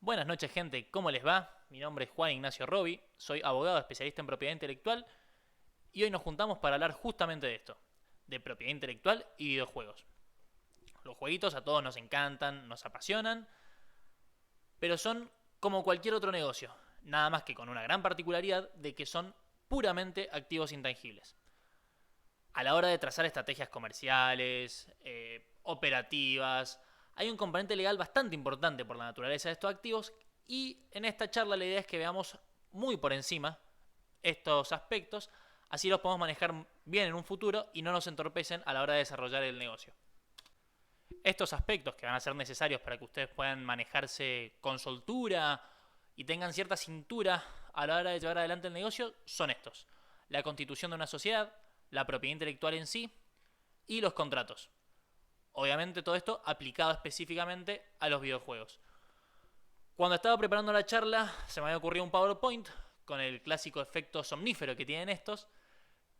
Buenas noches, gente, ¿cómo les va? Mi nombre es Juan Ignacio Robi, soy abogado especialista en propiedad intelectual y hoy nos juntamos para hablar justamente de esto, de propiedad intelectual y videojuegos. Los jueguitos a todos nos encantan, nos apasionan, pero son como cualquier otro negocio, nada más que con una gran particularidad de que son puramente activos intangibles. A la hora de trazar estrategias comerciales, operativas, hay un componente legal bastante importante por la naturaleza de estos activos y en esta charla la idea es que veamos muy por encima estos aspectos, así los podemos manejar bien en un futuro y no nos entorpecen a la hora de desarrollar el negocio. Estos aspectos que van a ser necesarios para que ustedes puedan manejarse con soltura y tengan cierta cintura a la hora de llevar adelante el negocio son estos: la constitución de una sociedad, la propiedad intelectual en sí y los contratos. Obviamente todo esto aplicado específicamente a los videojuegos. Cuando estaba preparando la charla se me había ocurrido un PowerPoint con el clásico efecto somnífero que tienen estos,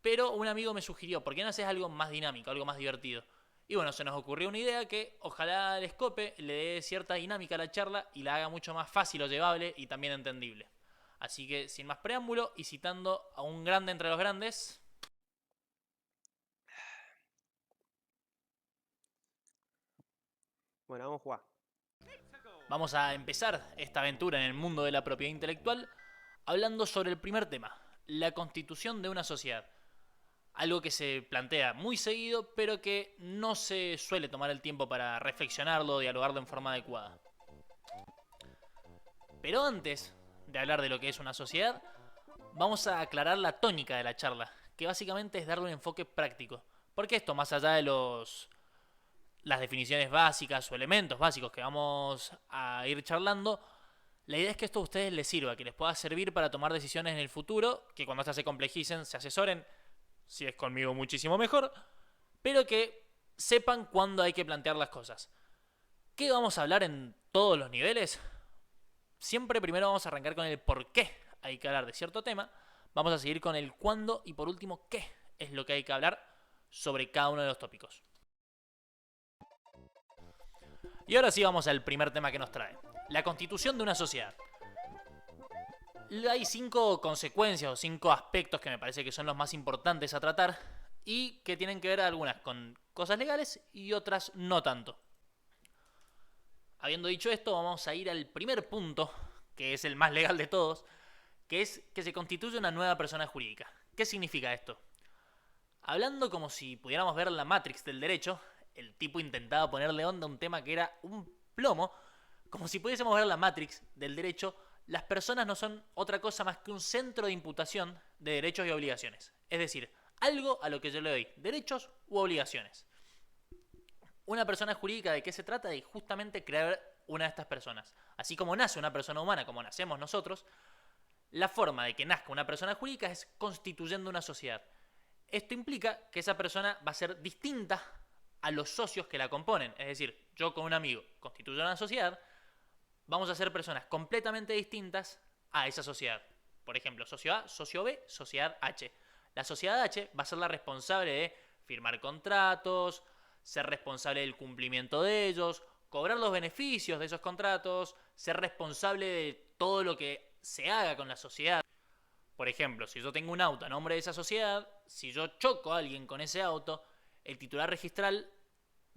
pero un amigo me sugirió, ¿por qué no haces algo más dinámico, algo más divertido? Y bueno, se nos ocurrió una idea que ojalá el Scope le dé cierta dinámica a la charla y la haga mucho más fácil o llevable y también entendible. Así que sin más preámbulo y citando a un grande entre los grandes, Bueno, vamos a jugar. vamos a empezar esta aventura en el mundo de la propiedad intelectual hablando sobre el primer tema, la constitución de una sociedad. Algo que se plantea muy seguido, pero que no se suele tomar el tiempo para reflexionarlo o dialogarlo en forma adecuada. Pero antes de hablar de lo que es una sociedad, vamos a aclarar la tónica de la charla, que básicamente es darle un enfoque práctico. Porque esto, más allá de las definiciones básicas o elementos básicos que vamos a ir charlando, la idea es que esto a ustedes les sirva, que les pueda servir para tomar decisiones en el futuro, que cuando estas se complejicen se asesoren, si es conmigo muchísimo mejor, pero que sepan cuándo hay que plantear las cosas. ¿Qué vamos a hablar en todos los niveles? Siempre primero vamos a arrancar con el por qué hay que hablar de cierto tema, vamos a seguir con el cuándo y por último qué es lo que hay que hablar sobre cada uno de los tópicos. Y ahora sí vamos al primer tema que nos trae, la constitución de una sociedad. Hay 5 consecuencias o 5 aspectos que me parece que son los más importantes a tratar y que tienen que ver algunas con cosas legales y otras no tanto. Habiendo dicho esto, vamos a ir al primer punto, que es el más legal de todos, que es que se constituye una nueva persona jurídica. ¿Qué significa esto? Hablando como si pudiéramos ver la Matrix del derecho, el tipo intentaba ponerle onda a un tema que era un plomo, como si pudiésemos ver la Matrix del derecho, las personas no son otra cosa más que un centro de imputación de derechos y obligaciones. Es decir, algo a lo que yo le doy derechos u obligaciones. Una persona jurídica, ¿de qué se trata? De justamente crear una de estas personas. Así como nace una persona humana, como nacemos nosotros, la forma de que nazca una persona jurídica es constituyendo una sociedad. Esto implica que esa persona va a ser distinta a los socios que la componen. Es decir, yo con un amigo constituyo una sociedad, vamos a ser personas completamente distintas a esa sociedad. Por ejemplo, socio A, socio B, sociedad H. La sociedad H va a ser la responsable de firmar contratos, ser responsable del cumplimiento de ellos, cobrar los beneficios de esos contratos, ser responsable de todo lo que se haga con la sociedad. Por ejemplo, si yo tengo un auto a nombre de esa sociedad, si yo choco a alguien con ese auto, el titular registral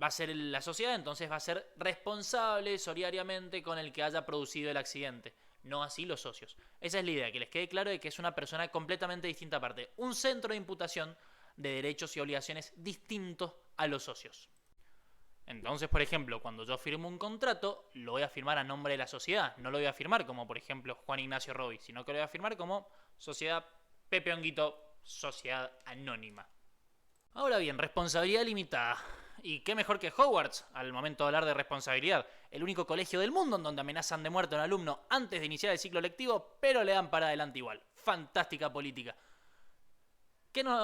va a ser la sociedad, entonces va a ser responsable solidariamente con el que haya producido el accidente, no así los socios. Esa es la idea, que les quede claro de que es una persona completamente distinta aparte, un centro de imputación de derechos y obligaciones distintos a los socios. Entonces, por ejemplo, cuando yo firmo un contrato, lo voy a firmar a nombre de la sociedad. No lo voy a firmar como, por ejemplo, Juan Ignacio Robi, sino que lo voy a firmar como Sociedad Pepe Honguito, Sociedad Anónima. Ahora bien, responsabilidad limitada. Y qué mejor que Hogwarts al momento de hablar de responsabilidad. El único colegio del mundo en donde amenazan de muerte a un alumno antes de iniciar el ciclo lectivo, pero le dan para adelante igual. Fantástica política.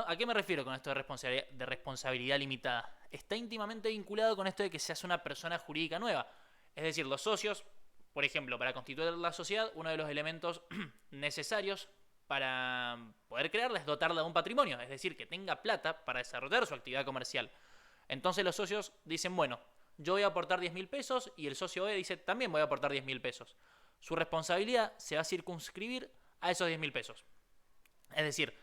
¿A qué me refiero con esto de responsabilidad limitada? Está íntimamente vinculado con esto de que se hace una persona jurídica nueva. Es decir, los socios, por ejemplo, para constituir la sociedad, uno de los elementos necesarios para poder crearla es dotarla de un patrimonio, es decir, que tenga plata para desarrollar su actividad comercial. Entonces los socios dicen, bueno, yo voy a aportar 10.000 pesos y el socio B dice, también voy a aportar 10.000 pesos. su responsabilidad se va a circunscribir a esos 10.000 pesos. Es decir,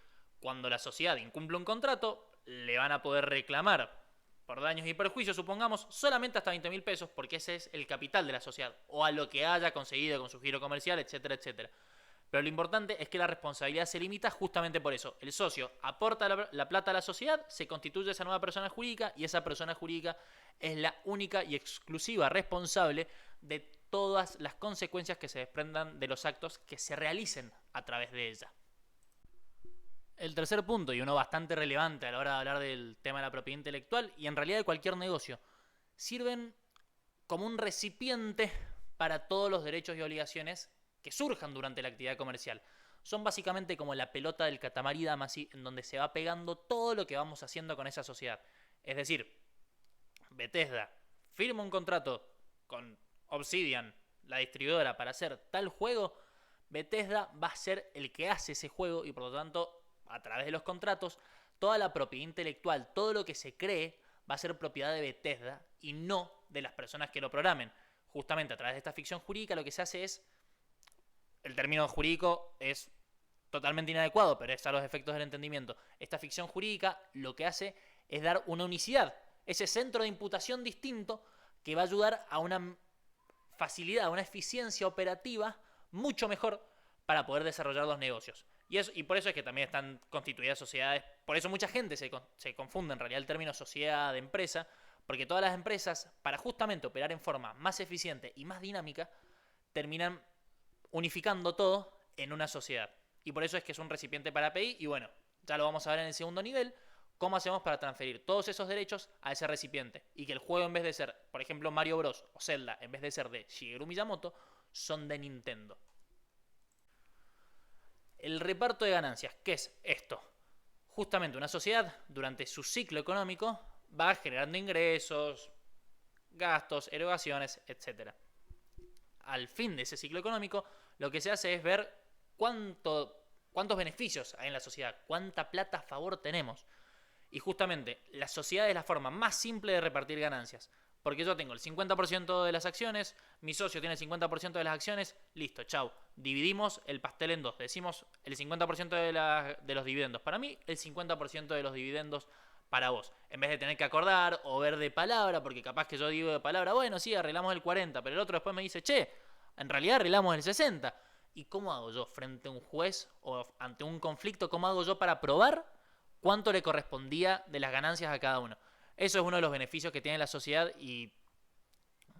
cuando la sociedad incumple un contrato, le van a poder reclamar por daños y perjuicios, supongamos, solamente hasta 20.000 pesos, porque ese es el capital de la sociedad, o a lo que haya conseguido con su giro comercial, etcétera, etcétera. Pero lo importante es que la responsabilidad se limita justamente por eso. El socio aporta la plata a la sociedad, se constituye esa nueva persona jurídica y esa persona jurídica es la única y exclusiva responsable de todas las consecuencias que se desprendan de los actos que se realicen a través de ella. El tercer punto, y uno bastante relevante a la hora de hablar del tema de la propiedad intelectual y en realidad de cualquier negocio, sirven como un recipiente para todos los derechos y obligaciones que surjan durante la actividad comercial. Son básicamente como la pelota del Katamari Damacy, en donde se va pegando todo lo que vamos haciendo con esa sociedad. Es decir, Bethesda firma un contrato con Obsidian, la distribuidora, para hacer tal juego. Bethesda va a ser el que hace ese juego y por lo tanto, a través de los contratos, toda la propiedad intelectual, todo lo que se cree, va a ser propiedad de Bethesda y no de las personas que lo programen. Justamente a través de esta ficción jurídica lo que se hace es, el término jurídico es totalmente inadecuado, pero es a los efectos del entendimiento. Esta ficción jurídica lo que hace es dar una unicidad, ese centro de imputación distinto que va a ayudar a una facilidad, a una eficiencia operativa mucho mejor para poder desarrollar los negocios. Y por eso es que también están constituidas sociedades. Por eso mucha gente se confunde en realidad el término sociedad de empresa, porque todas las empresas, para justamente operar en forma más eficiente y más dinámica, terminan unificando todo en una sociedad. Y por eso es que es un recipiente para API. Y bueno, ya lo vamos a ver en el segundo nivel, cómo hacemos para transferir todos esos derechos a ese recipiente. Y que el juego, en vez de ser, por ejemplo, Mario Bros. O Zelda, en vez de ser de Shigeru Miyamoto, son de Nintendo. El reparto de ganancias, ¿qué es esto? Justamente una sociedad, durante su ciclo económico, va generando ingresos, gastos, erogaciones, etc. Al fin de ese ciclo económico, lo que se hace es ver cuántos beneficios hay en la sociedad, cuánta plata a favor tenemos. Y justamente la sociedad es la forma más simple de repartir ganancias. Porque yo tengo el 50% de las acciones, mi socio tiene el 50% de las acciones, listo, chau. Dividimos el pastel en dos. Decimos el 50% de los dividendos para mí, el 50% de los dividendos para vos. En vez de tener que acordar o ver de palabra, porque capaz que yo digo de palabra, bueno, sí, arreglamos el 40%, pero el otro después me dice, che, en realidad arreglamos el 60%. ¿Y cómo hago yo frente a un juez o ante un conflicto? ¿Cómo hago yo para probar cuánto le correspondía de las ganancias a cada uno? Eso es uno de los beneficios que tiene la sociedad y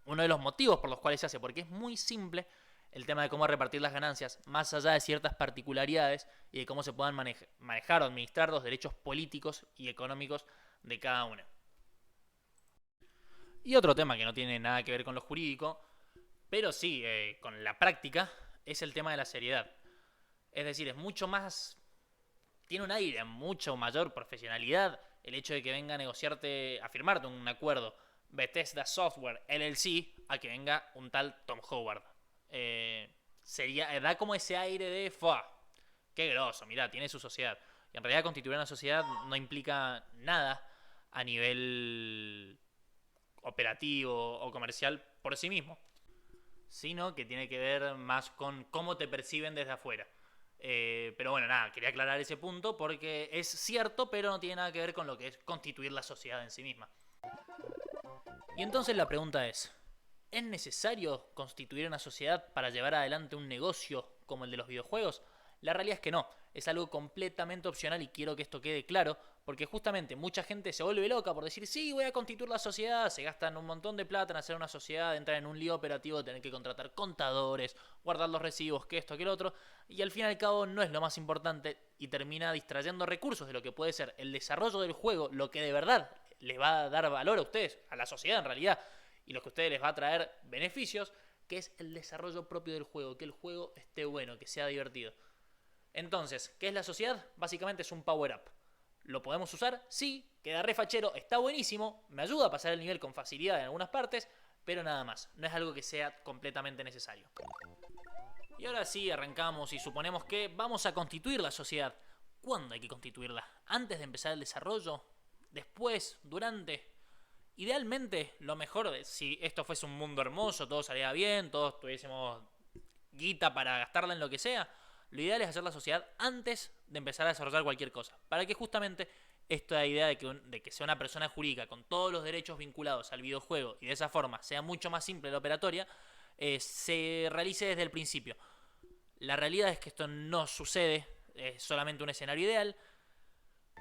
uno de los motivos por los cuales se hace, porque es muy simple el tema de cómo repartir las ganancias, más allá de ciertas particularidades y de cómo se puedan manejar o administrar los derechos políticos y económicos de cada una. Y otro tema que no tiene nada que ver con lo jurídico, pero sí con la práctica, es el tema de la seriedad. Es decir, es mucho más, tiene un aire, mucho mayor profesionalidad el hecho de que venga a negociarte, a firmarte un acuerdo Bethesda Software LLC a que venga un tal Tom Howard. Da como ese aire de ¡fua! ¡Qué groso! Mirá, tiene su sociedad. Y en realidad constituir una sociedad no implica nada a nivel operativo o comercial por sí mismo, sino que tiene que ver más con cómo te perciben desde afuera. Pero bueno, nada, quería aclarar ese punto porque es cierto, pero no tiene nada que ver con lo que es constituir la sociedad en sí misma. Y entonces la pregunta ¿es necesario constituir una sociedad para llevar adelante un negocio como el de los videojuegos? La realidad es que no, es algo completamente opcional y quiero que esto quede claro, porque justamente mucha gente se vuelve loca por decir, sí, voy a constituir la sociedad, se gastan un montón de plata en hacer una sociedad, entrar en un lío operativo, tener que contratar contadores, guardar los recibos, que esto, que lo otro, y al fin y al cabo no es lo más importante y termina distrayendo recursos de lo que puede ser el desarrollo del juego, lo que de verdad les va a dar valor a ustedes, a la sociedad en realidad, y lo que a ustedes les va a traer beneficios, que es el desarrollo propio del juego, que el juego esté bueno, que sea divertido. Entonces, ¿qué es la sociedad? Básicamente es un power-up. ¿Lo podemos usar? Sí, queda re fachero, está buenísimo, me ayuda a pasar el nivel con facilidad en algunas partes, pero nada más, no es algo que sea completamente necesario. Y ahora sí, arrancamos y suponemos que vamos a constituir la sociedad. ¿Cuándo hay que constituirla? ¿Antes de empezar el desarrollo? ¿Después? ¿Durante? Idealmente, lo mejor, si esto fuese un mundo hermoso, todo saliera bien, todos tuviésemos guita para gastarla en lo que sea, lo ideal es hacer la sociedad antes de empezar a desarrollar cualquier cosa. Para que justamente esta idea de que sea una persona jurídica con todos los derechos vinculados al videojuego y de esa forma sea mucho más simple la operatoria, se realice desde el principio. La realidad es que esto no sucede, es solamente un escenario ideal.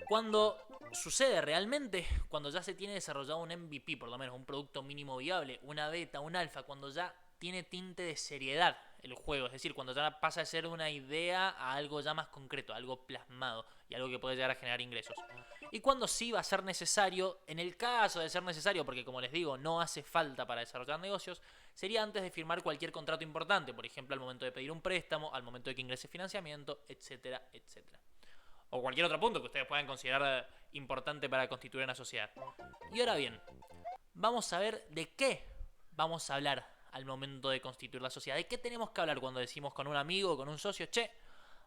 Cuando sucede realmente, cuando ya se tiene desarrollado un MVP, por lo menos un producto mínimo viable, una beta, un alfa, cuando ya tiene tinte de seriedad el juego, es decir, cuando ya pasa de ser una idea a algo ya más concreto, algo plasmado y algo que puede llegar a generar ingresos. Y cuando sí va a ser necesario, en el caso de ser necesario, porque como les digo, no hace falta para desarrollar negocios, sería antes de firmar cualquier contrato importante, por ejemplo, al momento de pedir un préstamo, al momento de que ingrese financiamiento, etcétera, etcétera. O cualquier otro punto que ustedes puedan considerar importante para constituir una sociedad. Y ahora bien, vamos a ver de qué vamos a hablar al momento de constituir la sociedad. ¿De qué tenemos que hablar cuando decimos con un amigo o con un socio, che,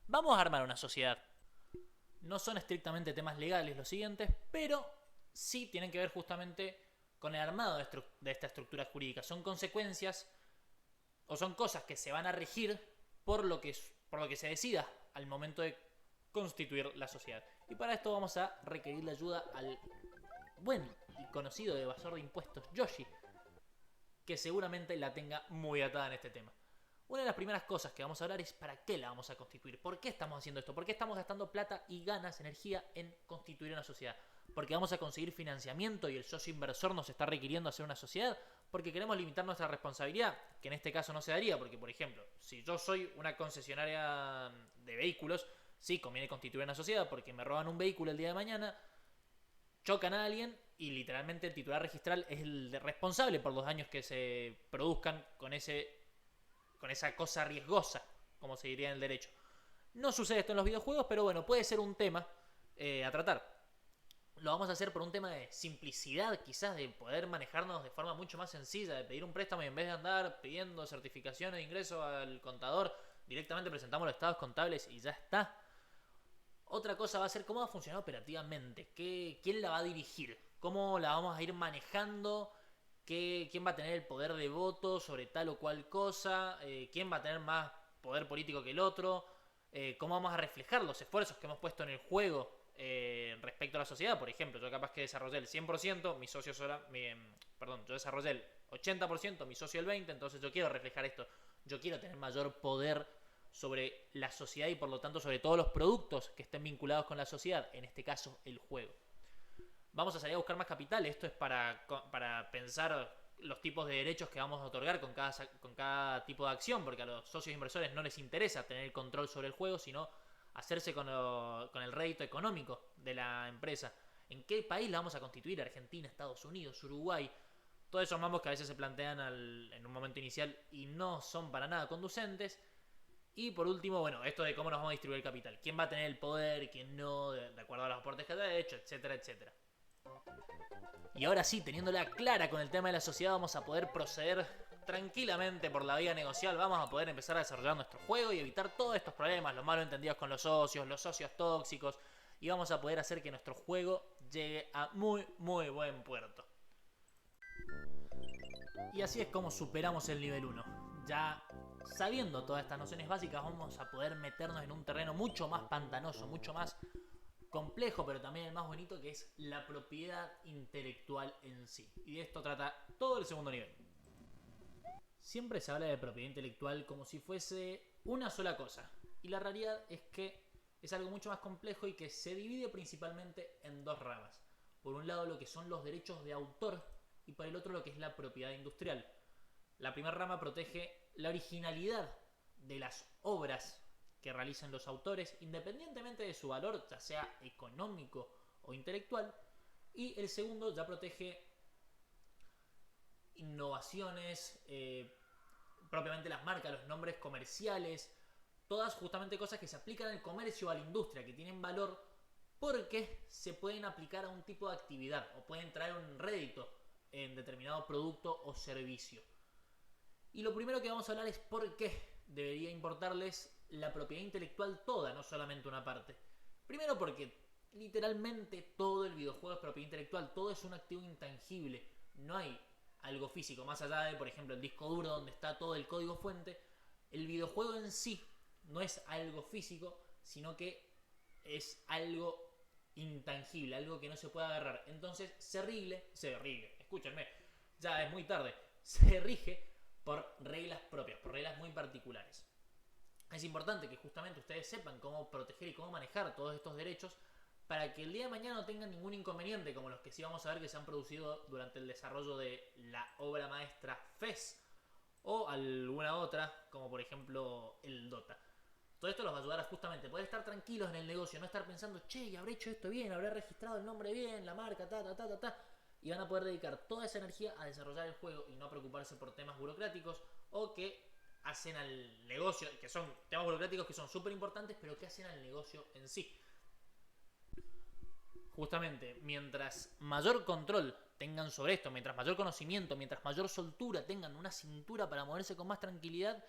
vamos a armar una sociedad? No son estrictamente temas legales los siguientes, pero sí tienen que ver justamente con el armado de esta estructura jurídica. Son consecuencias o son cosas que se van a regir por lo que se decida al momento de constituir la sociedad. Y para esto vamos a requerir la ayuda al buen y conocido evasor de impuestos Yoshi, que seguramente la tenga muy atada en este tema. Una de las primeras cosas que vamos a hablar es para qué la vamos a constituir. ¿Por qué estamos haciendo esto? ¿Por qué estamos gastando plata y ganas, energía en constituir una sociedad? ¿Porque vamos a conseguir financiamiento y el socio inversor nos está requiriendo hacer una sociedad? ¿Porque queremos limitar nuestra responsabilidad? Que en este caso no se daría, porque por ejemplo, si yo soy una concesionaria de vehículos, sí, conviene constituir una sociedad porque me roban un vehículo el día de mañana, chocan a alguien y literalmente el titular registral es el responsable por los daños que se produzcan con esa cosa riesgosa, como se diría en el derecho. No sucede esto en los videojuegos, pero bueno, puede ser un tema a tratar. Lo vamos a hacer por un tema de simplicidad, quizás de poder manejarnos de forma mucho más sencilla, de pedir un préstamo y en vez de andar pidiendo certificaciones de ingreso al contador, directamente presentamos los estados contables y ya está. Otra cosa va a ser cómo va a funcionar operativamente, quién la va a dirigir, cómo la vamos a ir manejando, quién va a tener el poder de voto sobre tal o cual cosa, quién va a tener más poder político que el otro, cómo vamos a reflejar los esfuerzos que hemos puesto en el juego respecto a la sociedad. Por ejemplo, yo capaz que desarrollé el 100%, mi socio yo desarrollé el 80%, mi socio el 20%, entonces yo quiero reflejar esto, yo quiero tener mayor poder sobre la sociedad y por lo tanto sobre todos los productos que estén vinculados con la sociedad, en este caso el juego. Vamos a salir a buscar más capital, esto es para pensar los tipos de derechos que vamos a otorgar con cada tipo de acción, porque a los socios inversores no les interesa tener el control sobre el juego, sino hacerse con el rédito económico de la empresa. ¿En qué país la vamos a constituir? Argentina, Estados Unidos, Uruguay. Todos esos mambos que a veces se plantean en un momento inicial y no son para nada conducentes. Y por último, bueno, esto de cómo nos vamos a distribuir el capital. ¿Quién va a tener el poder? ¿Quién no? De acuerdo a los aportes que haya hecho, etcétera, etcétera. Y ahora sí, teniéndola clara con el tema de la sociedad, vamos a poder proceder tranquilamente por la vía negocial. Vamos a poder empezar a desarrollar nuestro juego y evitar todos estos problemas, los malos entendidos con los socios tóxicos. Y vamos a poder hacer que nuestro juego llegue a muy, muy buen puerto. Y así es como superamos el nivel 1. Ya sabiendo todas estas nociones básicas, vamos a poder meternos en un terreno mucho más pantanoso, mucho más complejo, pero también el más bonito, que es la propiedad intelectual en sí. Y de esto trata todo el segundo nivel. Siempre se habla de propiedad intelectual como si fuese una sola cosa. Y la realidad es que es algo mucho más complejo y que se divide principalmente en dos ramas. Por un lado lo que son los derechos de autor y por el otro lo que es la propiedad industrial. La primera rama protege la originalidad de las obras que realicen los autores, independientemente de su valor, ya sea económico o intelectual. Y el segundo ya protege innovaciones, propiamente las marcas, los nombres comerciales, todas justamente cosas que se aplican al comercio o a la industria, que tienen valor porque se pueden aplicar a un tipo de actividad o pueden traer un rédito en determinado producto o servicio. Y lo primero que vamos a hablar es por qué debería importarles la propiedad intelectual toda, no solamente una parte. Primero porque literalmente todo el videojuego es propiedad intelectual, todo es un activo intangible, no hay algo físico, más allá de, por ejemplo, el disco duro donde está todo el código fuente. el videojuego en sí no es algo físico, sino que es algo intangible, algo que no se puede agarrar. Entonces escúchenme, ya es muy tarde, se rige por reglas propias, por reglas muy particulares. Es importante que justamente ustedes sepan cómo proteger y cómo manejar todos estos derechos para que el día de mañana no tengan ningún inconveniente como los que sí vamos a ver que se han producido durante el desarrollo de la obra maestra FES o alguna otra, como por ejemplo el Dota. Todo esto los va a ayudar a justamente poder estar tranquilos en el negocio, no estar pensando, che, habré hecho esto bien, habré registrado el nombre bien, la marca, y van a poder dedicar toda esa energía a desarrollar el juego y no preocuparse por temas burocráticos o que hacen al negocio, que son temas burocráticos que son súper importantes, pero que hacen al negocio en sí. Justamente, mientras mayor control tengan sobre esto, mientras mayor conocimiento, mientras mayor soltura tengan una cintura para moverse con más tranquilidad,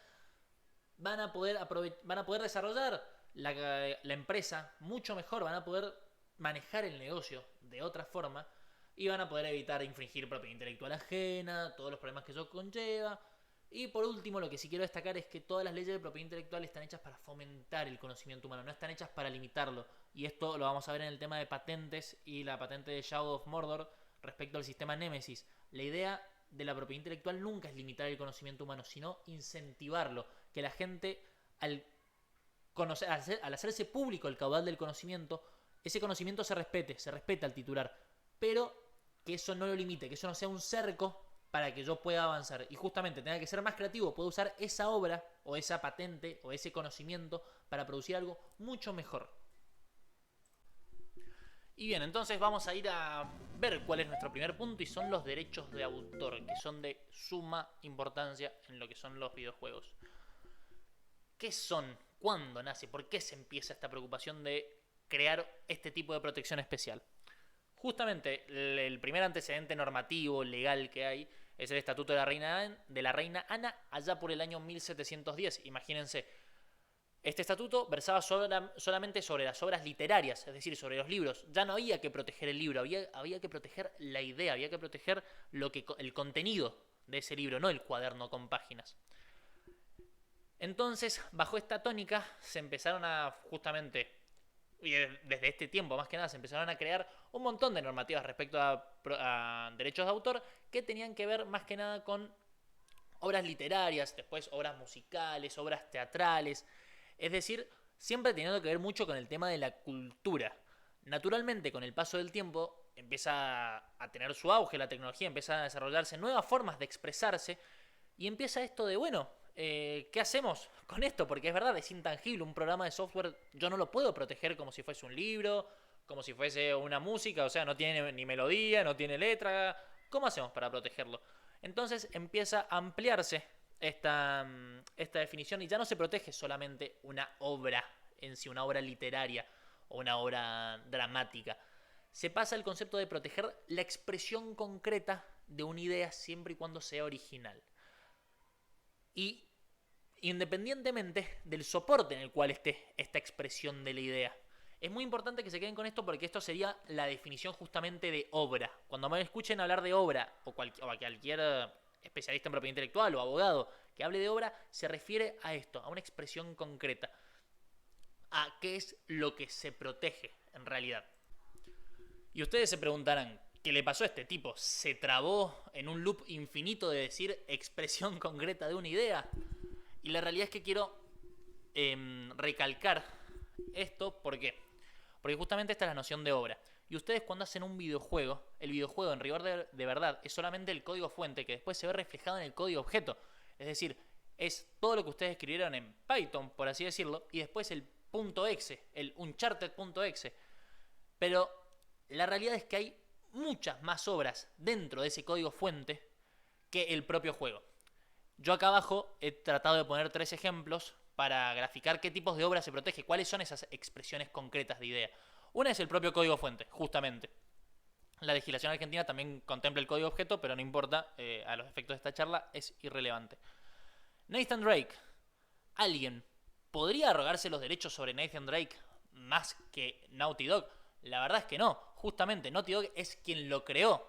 van a poder desarrollar la empresa mucho mejor, van a poder manejar el negocio de otra forma y van a poder evitar infringir propiedad intelectual ajena, todos los problemas que eso conlleva. Y por último, lo que sí quiero destacar es que todas las leyes de propiedad intelectual están hechas para fomentar el conocimiento humano, no están hechas para limitarlo. Y esto lo vamos a ver en el tema de patentes y la patente de Shadow of Mordor respecto al sistema Nemesis. La idea de la propiedad intelectual nunca es limitar el conocimiento humano, sino incentivarlo, que la gente al hacerse público el caudal del conocimiento, ese conocimiento se respeta al titular, pero que eso no lo limite, que eso no sea un cerco para que yo pueda avanzar. Y justamente tenga que ser más creativo, puedo usar esa obra o esa patente o ese conocimiento para producir algo mucho mejor. Y bien, entonces vamos a ir a ver cuál es nuestro primer punto y son los derechos de autor, que son de suma importancia en lo que son los videojuegos. ¿Qué son? ¿Cuándo nace? ¿Por qué se empieza esta preocupación de crear este tipo de protección especial? Justamente el primer antecedente normativo, legal que hay, es el Estatuto de la Reina Ana allá por el año 1710. Imagínense, este estatuto versaba solamente sobre las obras literarias, es decir, sobre los libros. Ya no había que proteger el libro, había que proteger la idea, había que proteger el contenido de ese libro, no el cuaderno con páginas. Entonces, bajo esta tónica, se empezaron a justamente, y desde este tiempo más que nada, se empezaron a crear un montón de normativas respecto a derechos de autor que tenían que ver más que nada con obras literarias, después obras musicales, obras teatrales, es decir, siempre teniendo que ver mucho con el tema de la cultura. Naturalmente, con el paso del tiempo, empieza a tener su auge la tecnología, empiezan a desarrollarse nuevas formas de expresarse y empieza esto de, bueno, ¿qué hacemos con esto? Porque es verdad, es intangible. Un programa de software yo no lo puedo proteger como si fuese un libro, como si fuese una música, o sea, no tiene ni melodía, no tiene letra. ¿Cómo hacemos para protegerlo? Entonces empieza a ampliarse esta definición y ya no se protege solamente una obra en sí, una obra literaria o una obra dramática. Se pasa al concepto de proteger la expresión concreta de una idea siempre y cuando sea original. Y independientemente del soporte en el cual esté esta expresión de la idea. Es muy importante que se queden con esto porque esto sería la definición justamente de obra. Cuando me escuchen hablar de obra o a cualquier especialista en propiedad intelectual o abogado que hable de obra, se refiere a esto, a una expresión concreta, a qué es lo que se protege en realidad. Y ustedes se preguntarán, ¿qué le pasó a este tipo? ¿Se trabó en un loop infinito de decir expresión concreta de una idea? Y la realidad es que quiero recalcar esto, ¿por qué? Porque justamente esta es la noción de obra. Y ustedes cuando hacen un videojuego, el videojuego en rigor de verdad es solamente el código fuente que después se ve reflejado en el código objeto. Es decir, es todo lo que ustedes escribieron en Python, por así decirlo, y después el .exe, el uncharted.exe. Pero la realidad es que hay muchas más obras dentro de ese código fuente que el propio juego. Yo acá abajo he tratado de poner 3 ejemplos para graficar qué tipos de obras se protege, cuáles son esas expresiones concretas de idea. Una es el propio código fuente, justamente. La legislación argentina también contempla el código objeto, pero no importa, a los efectos de esta charla es irrelevante. Nathan Drake. ¿Alguien podría arrogarse los derechos sobre Nathan Drake más que Naughty Dog? La verdad es que no. Justamente Naughty Dog es quien lo creó.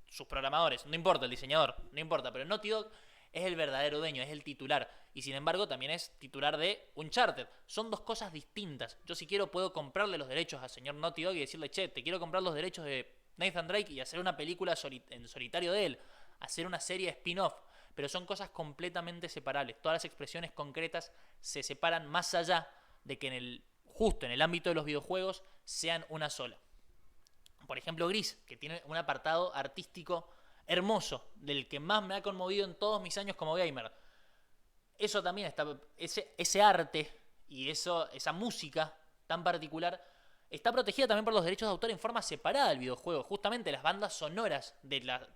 Sus programadores, no importa el diseñador, no importa, pero Naughty Dog es el verdadero dueño, es el titular. Y sin embargo también es titular de Uncharted. Son dos cosas distintas. Yo si quiero puedo comprarle los derechos al señor Naughty Dog y decirle, che, te quiero comprar los derechos de Nathan Drake y hacer una película en solitario de él. Hacer una serie spin-off. Pero son cosas completamente separables. Todas las expresiones concretas se separan más allá de que justo en el ámbito de los videojuegos sean una sola. Por ejemplo, Gris, que tiene un apartado artístico hermoso, del que más me ha conmovido en todos mis años como gamer. Eso también está, ese arte y esa música tan particular está protegida también por los derechos de autor en forma separada del videojuego. Justamente las bandas sonoras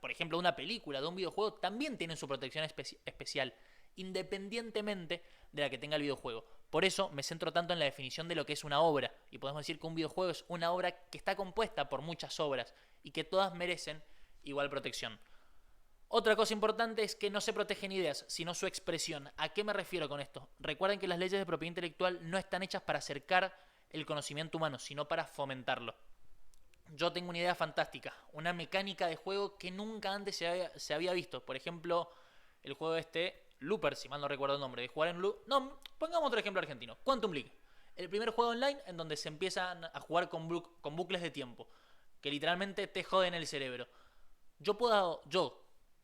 por ejemplo, de una película, de un videojuego, también tienen su protección especial, independientemente de la que tenga el videojuego. Por eso me centro tanto en la definición de lo que es una obra. Y podemos decir que un videojuego es una obra que está compuesta por muchas obras y que todas merecen igual protección. Otra cosa importante es que no se protegen ideas, sino su expresión. ¿A qué me refiero con esto? Recuerden que las leyes de propiedad intelectual no están hechas para acercar el conocimiento humano, sino para fomentarlo. Yo tengo una idea fantástica, una mecánica de juego que nunca antes se había visto. Por ejemplo, el juego Looper, si mal no recuerdo el nombre, de jugar en No, pongamos otro ejemplo argentino, Quantum League. El primer juego online en donde se empiezan a jugar con bucles de tiempo, que literalmente te joden el cerebro. Yo,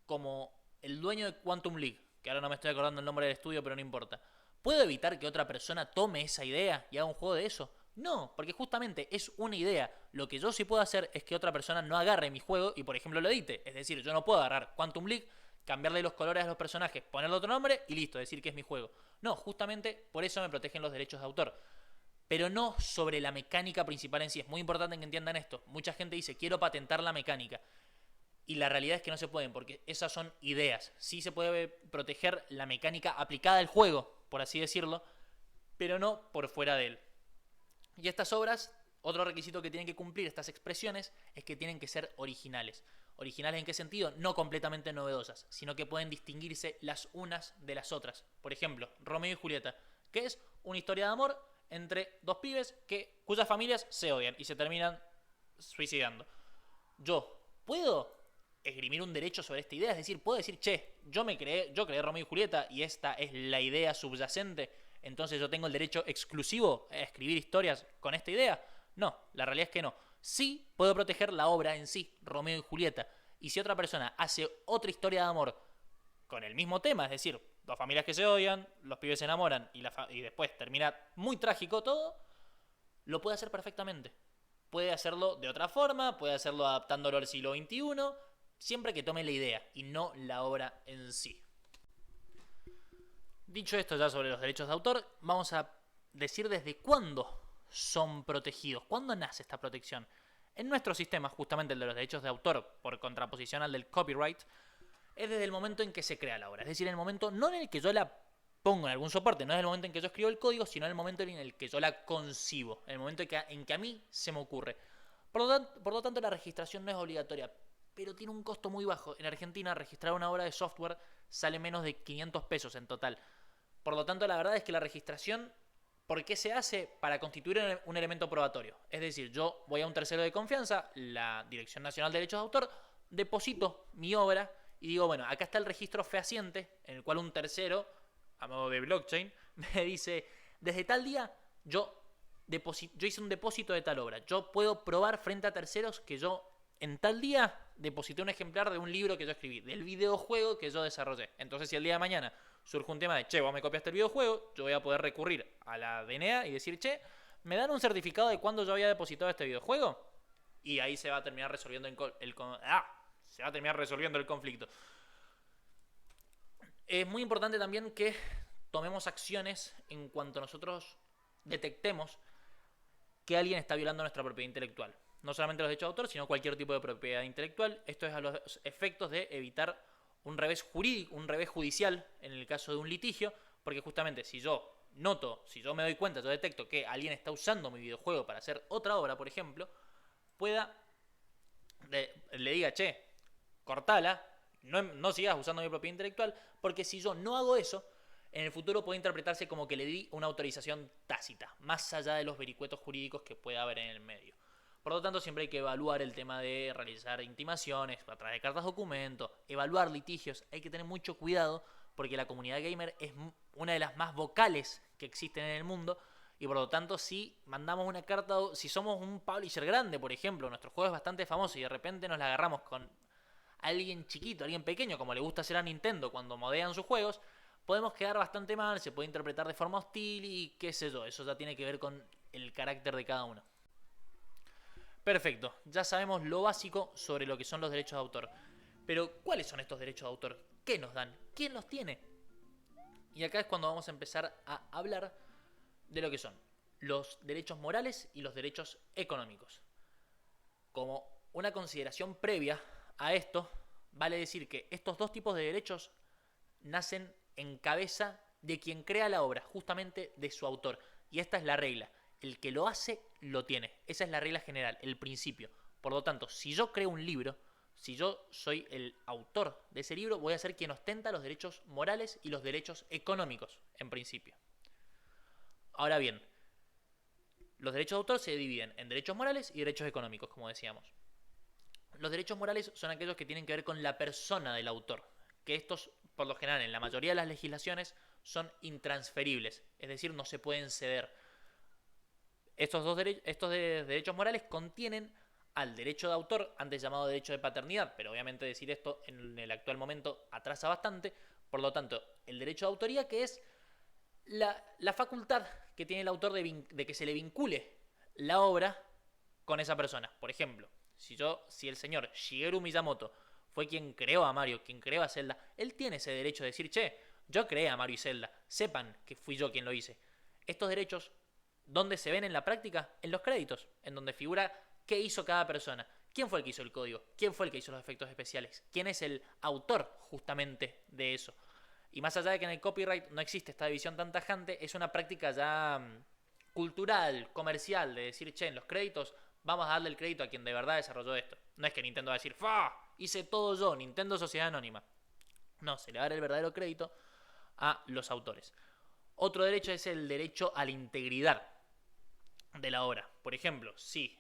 como el dueño de Quantum League, que ahora no me estoy acordando el nombre del estudio, pero no importa, ¿puedo evitar que otra persona tome esa idea y haga un juego de eso? No, porque justamente es una idea. Lo que yo sí puedo hacer es que otra persona no agarre mi juego y, por ejemplo, lo edite. Es decir, yo no puedo agarrar Quantum League, cambiarle los colores a los personajes, ponerle otro nombre y listo, decir que es mi juego. No, justamente por eso me protegen los derechos de autor. Pero no sobre la mecánica principal en sí. Es muy importante que entiendan esto. Mucha gente dice, quiero patentar la mecánica. Y la realidad es que no se pueden, porque esas son ideas. Sí se puede proteger la mecánica aplicada al juego, por así decirlo, pero no por fuera de él. Y estas obras, otro requisito que tienen que cumplir estas expresiones es que tienen que ser originales. ¿Originales en qué sentido? No completamente novedosas, sino que pueden distinguirse las unas de las otras. Por ejemplo, Romeo y Julieta, que es una historia de amor entre dos pibes cuyas familias se odian y se terminan suicidando. Yo puedo esgrimir un derecho sobre esta idea, es decir, puedo decir, che, yo creé Romeo y Julieta y esta es la idea subyacente, entonces yo tengo el derecho exclusivo a escribir historias con esta idea. No, la realidad es que no. Sí puedo proteger la obra en sí, Romeo y Julieta, y si otra persona hace otra historia de amor con el mismo tema, es decir, dos familias que se odian, los pibes se enamoran y después termina muy trágico todo, lo puede hacer perfectamente. Puede hacerlo de otra forma, puede hacerlo adaptándolo al siglo XXI, siempre que tome la idea y no la obra en sí. Dicho esto ya sobre los derechos de autor, vamos a decir desde cuándo son protegidos, cuándo nace esta protección. En nuestro sistema, justamente el de los derechos de autor, por contraposición al del copyright, es desde el momento en que se crea la obra. Es decir, en el momento no en el que yo la pongo en algún soporte, no es el momento en que yo escribo el código, sino en el momento en el que yo la concibo, en el momento en que a mí se me ocurre. Por lo tanto, la registración no es obligatoria, pero tiene un costo muy bajo. En Argentina, registrar una obra de software sale menos de 500 pesos en total. Por lo tanto, la verdad es que la registración, ¿por qué se hace? Para constituir un elemento probatorio. Es decir, yo voy a un tercero de confianza, la Dirección Nacional de Derechos de Autor, deposito mi obra y digo, bueno, acá está el registro fehaciente, en el cual un tercero, a modo de blockchain, me dice, desde tal día yo hice un depósito de tal obra. Yo puedo probar frente a terceros que yo en tal día deposité un ejemplar de un libro que yo escribí, del videojuego que yo desarrollé. Entonces, si el día de mañana surge un tema de, che, vos me copiaste el videojuego, yo voy a poder recurrir a la DNA y decir, che, ¿me dan un certificado de cuándo yo había depositado este videojuego? Y ahí se va a terminar resolviendo el conflicto. Es muy importante también que tomemos acciones en cuanto nosotros detectemos que alguien está violando nuestra propiedad intelectual. No solamente los derechos de autor, sino cualquier tipo de propiedad intelectual. Esto es a los efectos de evitar un revés jurídico, un revés judicial en el caso de un litigio, porque justamente si yo me doy cuenta, yo detecto que alguien está usando mi videojuego para hacer otra obra, por ejemplo, le diga, che, cortala, no sigas usando mi propiedad intelectual, porque si yo no hago eso, en el futuro puede interpretarse como que le di una autorización tácita, más allá de los vericuetos jurídicos que pueda haber en el medio. Por lo tanto, siempre hay que evaluar el tema de realizar intimaciones a través de cartas documento, evaluar litigios. Hay que tener mucho cuidado porque la comunidad gamer es una de las más vocales que existen en el mundo. Y por lo tanto, si mandamos una carta, si somos un publisher grande, por ejemplo, nuestro juego es bastante famoso y de repente nos la agarramos con alguien chiquito, alguien pequeño, como le gusta hacer a Nintendo cuando modean sus juegos, podemos quedar bastante mal, se puede interpretar de forma hostil y qué sé yo, eso ya tiene que ver con el carácter de cada uno. Perfecto, ya sabemos lo básico sobre lo que son los derechos de autor. Pero, ¿cuáles son estos derechos de autor? ¿Qué nos dan? ¿Quién los tiene? Y acá es cuando vamos a empezar a hablar de lo que son los derechos morales y los derechos económicos. Como una consideración previa a esto, vale decir que estos dos tipos de derechos nacen en cabeza de quien crea la obra, justamente de su autor. Y esta es la regla. El que lo hace, lo tiene. Esa es la regla general, el principio. Por lo tanto, si yo creo un libro, si yo soy el autor de ese libro, voy a ser quien ostenta los derechos morales y los derechos económicos, en principio. Ahora bien, los derechos de autor se dividen en derechos morales y derechos económicos, como decíamos. Los derechos morales son aquellos que tienen que ver con la persona del autor, que estos, por lo general, en la mayoría de las legislaciones, son intransferibles, es decir, no se pueden ceder. Estos derechos morales contienen al derecho de autor, antes llamado derecho de paternidad, pero obviamente decir esto en el actual momento atrasa bastante. Por lo tanto, el derecho de autoría, que es la facultad que tiene el autor de que se le vincule la obra con esa persona. Por ejemplo, si el señor Shigeru Miyamoto fue quien creó a Mario, quien creó a Zelda, él tiene ese derecho de decir, che, yo creé a Mario y Zelda, sepan que fui yo quien lo hice. Estos derechos, ¿dónde se ven en la práctica? En los créditos, en donde figura qué hizo cada persona. ¿Quién fue el que hizo el código? ¿Quién fue el que hizo los efectos especiales? ¿Quién es el autor justamente de eso? Y más allá de que en el copyright no existe esta división tan tajante, es una práctica ya cultural, comercial, de decir, che, en los créditos vamos a darle el crédito a quien de verdad desarrolló esto. No es que Nintendo va a decir, ¡fa! Hice todo yo, Nintendo Sociedad Anónima. No, se le va a dar el verdadero crédito a los autores. Otro derecho es el derecho a la integridad de la obra. Por ejemplo, si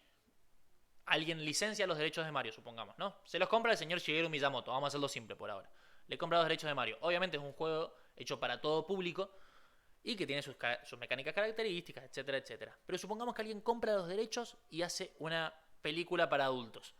alguien licencia los derechos de Mario, supongamos, ¿no? Se los compra el señor Shigeru Miyamoto, vamos a hacerlo simple por ahora. Le compra los derechos de Mario. Obviamente es un juego hecho para todo público y que tiene sus mecánicas características, etcétera, etcétera. Pero supongamos que alguien compra los derechos y hace una película para adultos.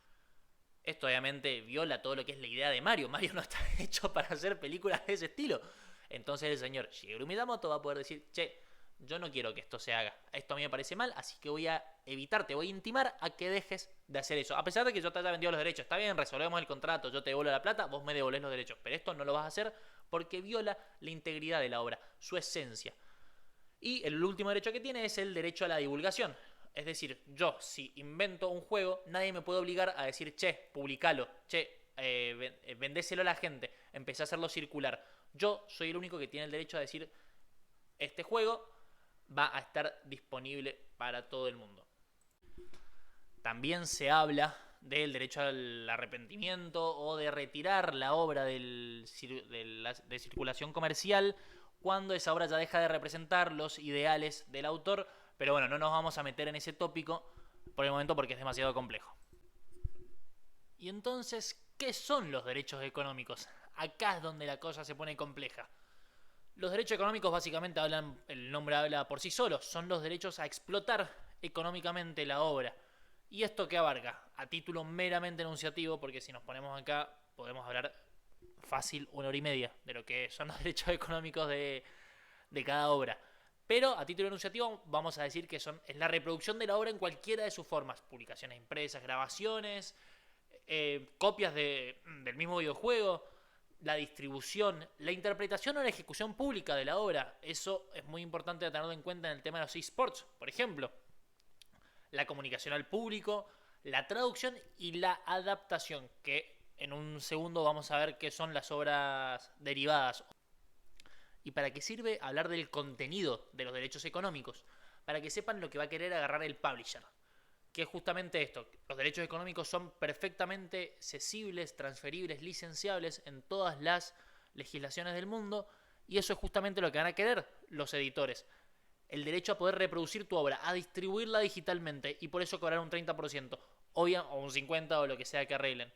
Esto obviamente viola todo lo que es la idea de Mario. Mario no está hecho para hacer películas de ese estilo. Entonces el señor Shigeru Miyamoto va a poder decir, che, yo no quiero que esto se haga. Esto a mí me parece mal, así que voy a evitarte, voy a intimar a que dejes de hacer eso. A pesar de que yo te haya vendido los derechos, está bien, resolvemos el contrato, yo te devuelvo la plata, vos me devolvés los derechos. Pero esto no lo vas a hacer porque viola la integridad de la obra, su esencia. Y el último derecho que tiene es el derecho a la divulgación. Es decir, yo si invento un juego, nadie me puede obligar a decir, che, publicalo, che, vendéselo a la gente, empecé a hacerlo circular. Yo soy el único que tiene el derecho a decir, este juego va a estar disponible para todo el mundo. También se habla del derecho al arrepentimiento o de retirar la obra de circulación comercial cuando esa obra ya deja de representar los ideales del autor. Pero bueno, no nos vamos a meter en ese tópico por el momento porque es demasiado complejo. Y entonces, ¿qué son los derechos económicos? Acá es donde la cosa se pone compleja. Los derechos económicos básicamente el nombre habla por sí solo, son los derechos a explotar económicamente la obra. ¿Y esto qué abarca? A título meramente enunciativo, porque si nos ponemos acá podemos hablar fácil 1 hora y media de lo que son los derechos económicos de cada obra. Pero a título enunciativo vamos a decir que es la reproducción de la obra en cualquiera de sus formas. Publicaciones impresas, grabaciones, copias del mismo videojuego, la distribución, la interpretación o la ejecución pública de la obra. Eso es muy importante tenerlo en cuenta en el tema de los eSports, por ejemplo. La comunicación al público, la traducción y la adaptación, que en un segundo vamos a ver qué son las obras derivadas. ¿Y para qué sirve hablar del contenido de los derechos económicos? Para que sepan lo que va a querer agarrar el publisher. Que es justamente esto. Los derechos económicos son perfectamente cesibles, transferibles, licenciables en todas las legislaciones del mundo. Y eso es justamente lo que van a querer los editores. El derecho a poder reproducir tu obra, a distribuirla digitalmente y por eso cobrar un 30%, o un 50% o lo que sea que arreglen.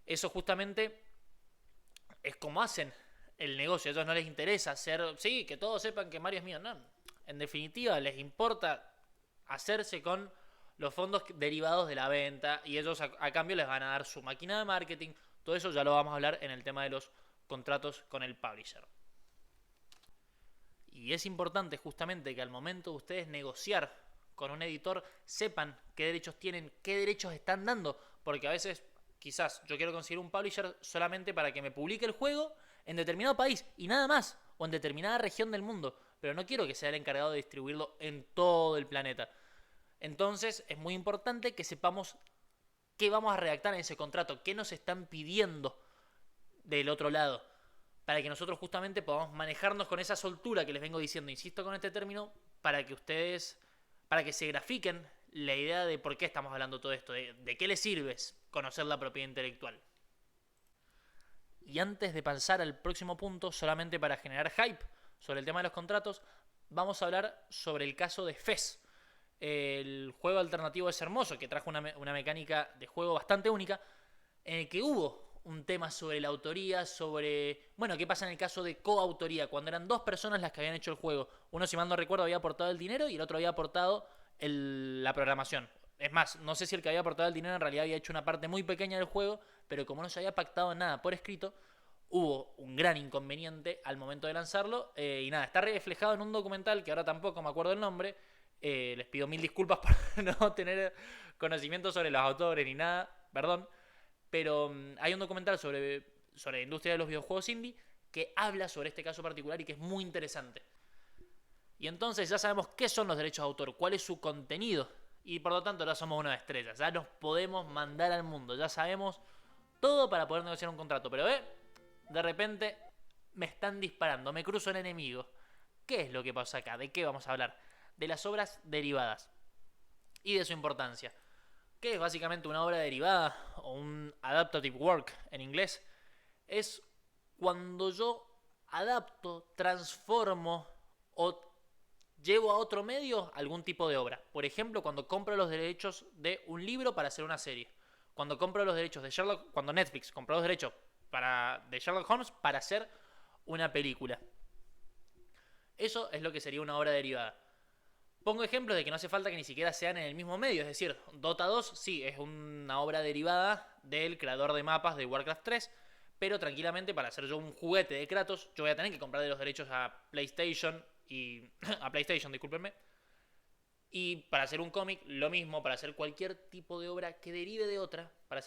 Eso justamente es como hacen el negocio. A ellos no les interesa hacer, sí, que todos sepan que Mario es mío. No, en definitiva les importa hacerse con los fondos derivados de la venta y ellos a cambio les van a dar su máquina de marketing. Todo eso ya lo vamos a hablar en el tema de los contratos con el publisher. Y es importante justamente que al momento de ustedes negociar con un editor sepan qué derechos tienen, qué derechos están dando, porque a veces quizás yo quiero conseguir un publisher solamente para que me publique el juego en determinado país y nada más, o en determinada región del mundo, pero no quiero que sea el encargado de distribuirlo en todo el planeta. Entonces es muy importante que sepamos qué vamos a redactar en ese contrato, qué nos están pidiendo del otro lado, para que nosotros justamente podamos manejarnos con esa soltura que les vengo diciendo, insisto con este término, para que ustedes, para que se grafiquen la idea de por qué estamos hablando todo esto, de qué les sirve conocer la propiedad intelectual. Y antes de pasar al próximo punto, solamente para generar hype sobre el tema de los contratos, vamos a hablar sobre el caso de Fez. El juego alternativo Es Hermoso, que trajo una mecánica de juego bastante única, en el que hubo un tema sobre la autoría, sobre, bueno, qué pasa en el caso de coautoría, cuando eran dos personas las que habían hecho el juego. Uno, si mal no recuerdo, había aportado el dinero y el otro había aportado la programación. Es más, no sé si el que había aportado el dinero en realidad había hecho una parte muy pequeña del juego, pero como no se había pactado nada por escrito, hubo un gran inconveniente al momento de lanzarlo. Y nada, está reflejado en un documental que ahora tampoco me acuerdo el nombre. Les pido mil disculpas por no tener conocimiento sobre los autores ni nada, perdón. Pero hay un documental sobre la industria de los videojuegos indie que habla sobre este caso particular y que es muy interesante. Y entonces ya sabemos qué son los derechos de autor, cuál es su contenido. Y por lo tanto ya somos una estrella, ya nos podemos mandar al mundo, ya sabemos todo para poder negociar un contrato. Pero de repente me están disparando, me cruzo el enemigo. ¿Qué es lo que pasa acá? ¿De qué vamos a hablar? De las obras derivadas y de su importancia. ¿Qué es básicamente una obra derivada o un adaptative work en inglés? Es cuando yo adapto, transformo o llevo a otro medio algún tipo de obra. Por ejemplo, cuando compro los derechos de un libro para hacer una serie. Cuando compro los derechos de Sherlock, cuando Netflix compró los derechos de Sherlock Holmes para hacer una película. Eso es lo que sería una obra derivada. Pongo ejemplos de que no hace falta que ni siquiera sean en el mismo medio. Es decir, Dota 2 sí es una obra derivada del creador de mapas de Warcraft 3. Pero tranquilamente para hacer yo un juguete de Kratos, yo voy a tener que comprarle los derechos a PlayStation discúlpenme. Y para hacer un cómic, lo mismo, para hacer cualquier tipo de obra que derive de otra, para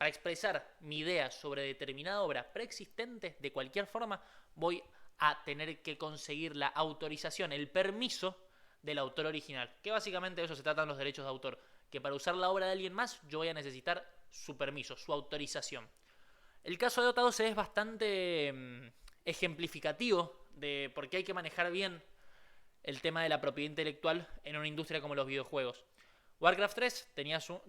expresar mi idea sobre determinada obra preexistente de cualquier forma, voy a tener que conseguir la autorización, el permiso del autor original. Que básicamente de eso se tratan los derechos de autor. Que para usar la obra de alguien más, yo voy a necesitar su permiso, su autorización. El caso de Dota 2 es bastante ejemplificativo de por qué hay que manejar bien el tema de la propiedad intelectual en una industria como los videojuegos. Warcraft 3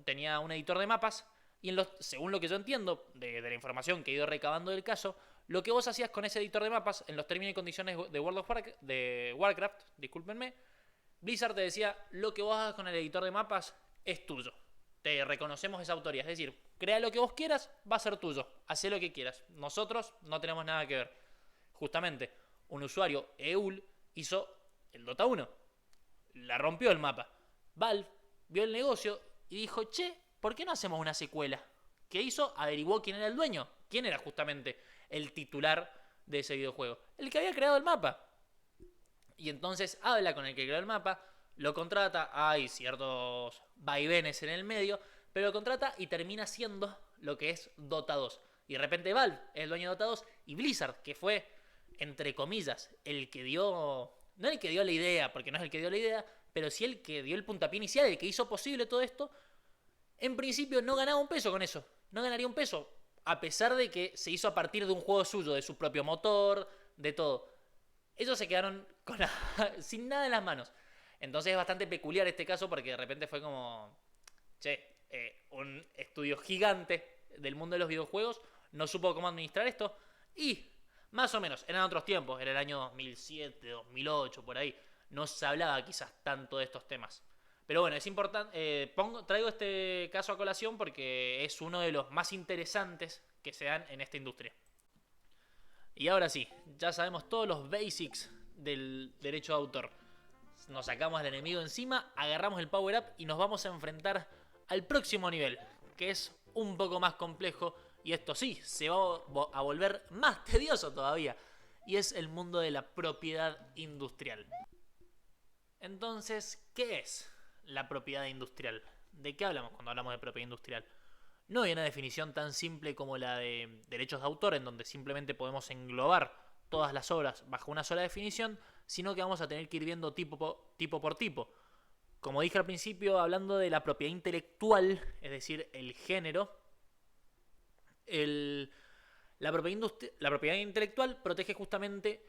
tenía un editor de mapas y según lo que yo entiendo de la información que he ido recabando del caso, lo que vos hacías con ese editor de mapas en los términos y condiciones de Warcraft, discúlpenme, Blizzard te decía, lo que vos hagas con el editor de mapas es tuyo. Te reconocemos esa autoría, es decir, crea lo que vos quieras, va a ser tuyo, hacé lo que quieras. Nosotros no tenemos nada que ver. Justamente, un usuario EUL hizo el Dota 1, la rompió el mapa. Valve vio el negocio y dijo, che, ¿por qué no hacemos una secuela? ¿Qué hizo? Averiguó quién era el dueño, quién era justamente el titular de ese videojuego, el que había creado el mapa. Y entonces habla con el que creó el mapa, lo contrata, hay ciertos vaivenes en el medio, pero lo contrata y termina siendo lo que es Dota 2. Y de repente Valve es el dueño de Dota 2 y Blizzard, que fue, entre comillas, el que dio, no el que dio la idea, porque no es el que dio la idea, pero sí el que dio el puntapié inicial, el que hizo posible todo esto, en principio no ganaba un peso con eso, no ganaría un peso, a pesar de que se hizo a partir de un juego suyo, de su propio motor, de todo. Ellos se quedaron sin nada en las manos. Entonces es bastante peculiar este caso porque de repente fue como, che, un estudio gigante del mundo de los videojuegos no supo cómo administrar esto y más o menos, eran otros tiempos, era el año 2007, 2008, por ahí, no se hablaba quizás tanto de estos temas. Pero bueno, es importante, traigo este caso a colación porque es uno de los más interesantes que se dan en esta industria. Y ahora sí, ya sabemos todos los basics del derecho de autor. Nos sacamos al enemigo encima, agarramos el power up y nos vamos a enfrentar al próximo nivel, que es un poco más complejo y esto sí, se va a volver más tedioso todavía. Y es el mundo de la propiedad industrial. Entonces, ¿qué es la propiedad industrial? ¿De qué hablamos cuando hablamos de propiedad industrial? No hay una definición tan simple como la de derechos de autor, en donde simplemente podemos englobar todas las obras bajo una sola definición, sino que vamos a tener que ir viendo tipo por tipo. Como dije al principio, hablando de la propiedad intelectual, es decir, el género, la propiedad intelectual protege justamente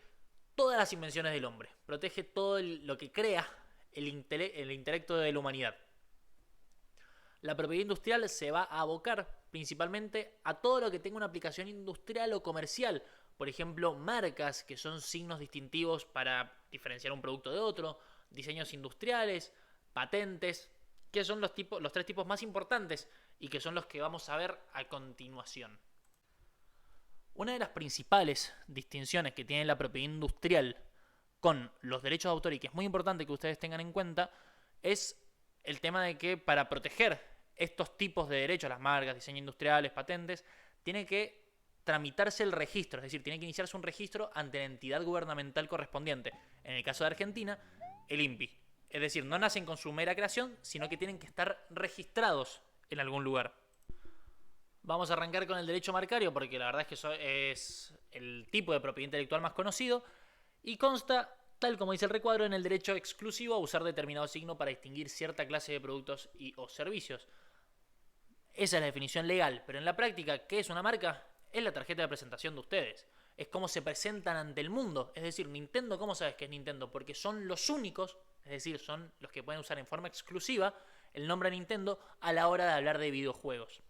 todas las invenciones del hombre, protege todo lo que crea el intelecto de la humanidad. La propiedad industrial se va a abocar principalmente a todo lo que tenga una aplicación industrial o comercial. Por ejemplo, marcas, que son signos distintivos para diferenciar un producto de otro, diseños industriales, patentes, que son los tres tipos más importantes y que son los que vamos a ver a continuación. Una de las principales distinciones que tiene la propiedad industrial con los derechos de autor y que es muy importante que ustedes tengan en cuenta es el tema de que para proteger estos tipos de derechos, las marcas, diseños industriales, patentes, tiene que tramitarse el registro, es decir, tiene que iniciarse un registro ante la entidad gubernamental correspondiente. En el caso de Argentina, el INPI. Es decir, no nacen con su mera creación, sino que tienen que estar registrados en algún lugar. Vamos a arrancar con el derecho marcario porque la verdad es que es el tipo de propiedad intelectual más conocido y consta, tal como dice el recuadro, en el derecho exclusivo a usar determinado signo para distinguir cierta clase de productos o servicios. Esa es la definición legal, pero en la práctica, ¿qué es una marca? Es la tarjeta de presentación de ustedes. Es cómo se presentan ante el mundo. Es decir, Nintendo, ¿cómo sabes que es Nintendo? Porque son los únicos, es decir, son los que pueden usar en forma exclusiva el nombre Nintendo a la hora de hablar de videojuegos.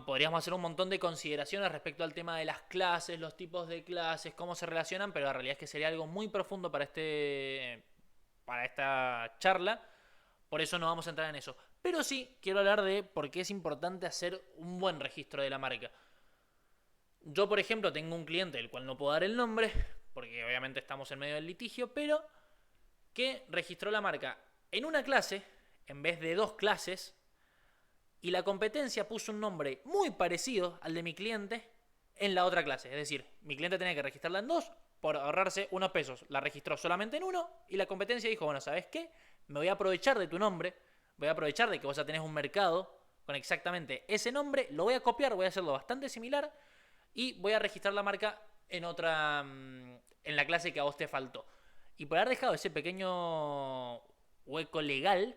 Podríamos hacer un montón de consideraciones respecto al tema de las clases, los tipos de clases, cómo se relacionan, pero la realidad es que sería algo muy profundo para esta charla. Por eso no vamos a entrar en eso. Pero sí quiero hablar de por qué es importante hacer un buen registro de la marca. Yo, por ejemplo, tengo un cliente del cual no puedo dar el nombre, porque obviamente estamos en medio del litigio, pero que registró la marca en una clase en vez de 2 clases y la competencia puso un nombre muy parecido al de mi cliente en la otra clase. Es decir, mi cliente tenía que registrarla en 2 por ahorrarse unos pesos. La registró solamente en 1 y la competencia dijo, bueno, ¿sabes qué? Me voy a aprovechar de tu nombre, voy a aprovechar de que vos ya tenés un mercado con exactamente ese nombre, lo voy a copiar, voy a hacerlo bastante similar y voy a registrar la marca en la clase que a vos te faltó. Y por haber dejado ese pequeño hueco legal,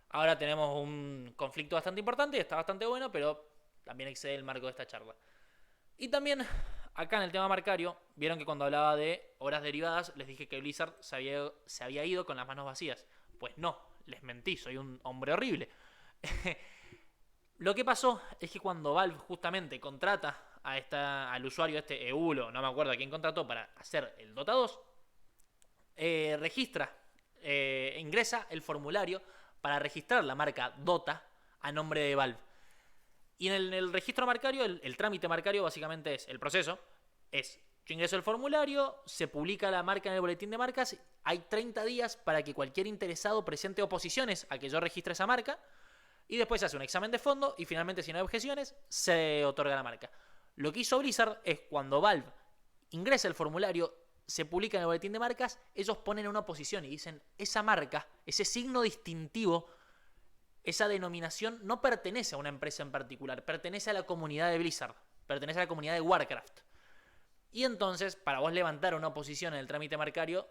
ahora tenemos un conflicto bastante importante y está bastante bueno, pero también excede el marco de esta charla. Y también, acá en el tema marcario, vieron que cuando hablaba de obras derivadas, les dije que Blizzard se había ido con las manos vacías. Pues no, les mentí, soy un hombre horrible. Lo que pasó es que cuando Valve justamente contrata al usuario Eulo, no me acuerdo a quién contrató para hacer el Dota 2, ingresa el formulario para registrar la marca Dota a nombre de Valve. Y en el registro marcario, el trámite marcario básicamente es, el proceso es, yo ingreso el formulario, se publica la marca en el boletín de marcas, hay 30 días para que cualquier interesado presente oposiciones a que yo registre esa marca, y después se hace un examen de fondo, y finalmente si no hay objeciones, se otorga la marca. Lo que hizo Blizzard es cuando Valve ingresa el formulario, se publica en el boletín de marcas, ellos ponen una oposición y dicen, esa marca, ese signo distintivo, esa denominación no pertenece a una empresa en particular, pertenece a la comunidad de Blizzard, pertenece a la comunidad de Warcraft. Y entonces, para vos levantar una oposición en el trámite marcario,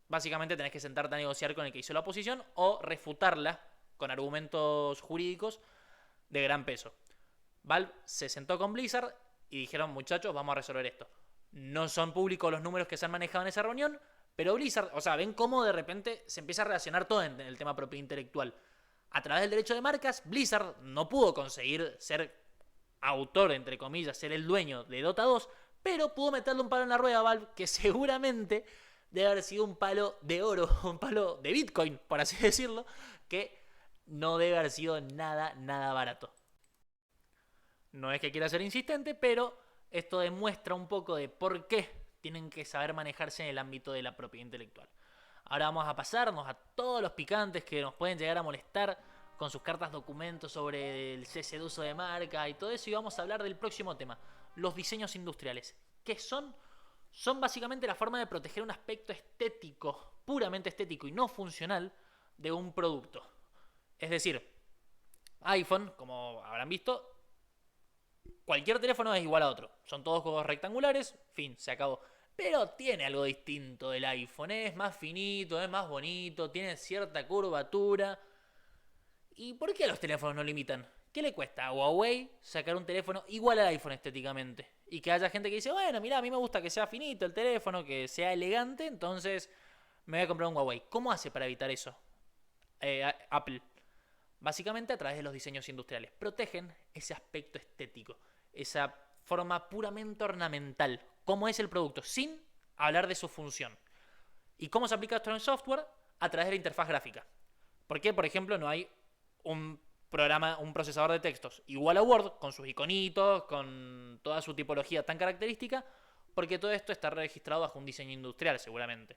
básicamente tenés que sentarte a negociar con el que hizo la oposición o refutarla con argumentos jurídicos de gran peso. Valve se sentó con Blizzard y dijeron, muchachos, vamos a resolver esto. No son públicos los números que se han manejado en esa reunión, pero Blizzard, o sea, ven cómo de repente se empieza a relacionar todo en el tema propiedad intelectual. A través del derecho de marcas, Blizzard no pudo conseguir ser autor, entre comillas, ser el dueño de Dota 2, pero pudo meterle un palo en la rueda a Valve que seguramente debe haber sido un palo de oro, un palo de Bitcoin, por así decirlo, que no debe haber sido nada barato. No es que quiera ser insistente, pero Esto demuestra un poco de por qué tienen que saber manejarse en el ámbito de la propiedad intelectual. Ahora vamos a pasarnos a todos los picantes que nos pueden llegar a molestar con sus cartas documentos sobre el cese de uso de marca y todo eso, y vamos a hablar del próximo tema, los diseños industriales. ¿Qué son? Son básicamente la forma de proteger un aspecto estético, puramente estético y no funcional, de un producto. Es decir, iPhone, como habrán visto, cualquier teléfono es igual a otro. Son todos juegos rectangulares, fin, se acabó. Pero tiene algo distinto del iPhone. Es más finito, es más bonito, tiene cierta curvatura. ¿Y por qué a los teléfonos no limitan? ¿Qué le cuesta a Huawei sacar un teléfono igual al iPhone estéticamente? Y que haya gente que dice, bueno, mira, a mí me gusta que sea finito el teléfono, que sea elegante, entonces me voy a comprar un Huawei. ¿Cómo hace para evitar eso? Apple. Básicamente a través de los diseños industriales. Protegen ese aspecto estético, esa forma puramente ornamental, cómo es el producto, sin hablar de su función. ¿Y cómo se aplica esto en el software? A través de la interfaz gráfica. ¿Por qué, por ejemplo, no hay un programa, un procesador de textos igual a Word, con sus iconitos, con toda su tipología tan característica? Porque todo esto está registrado bajo un diseño industrial, seguramente.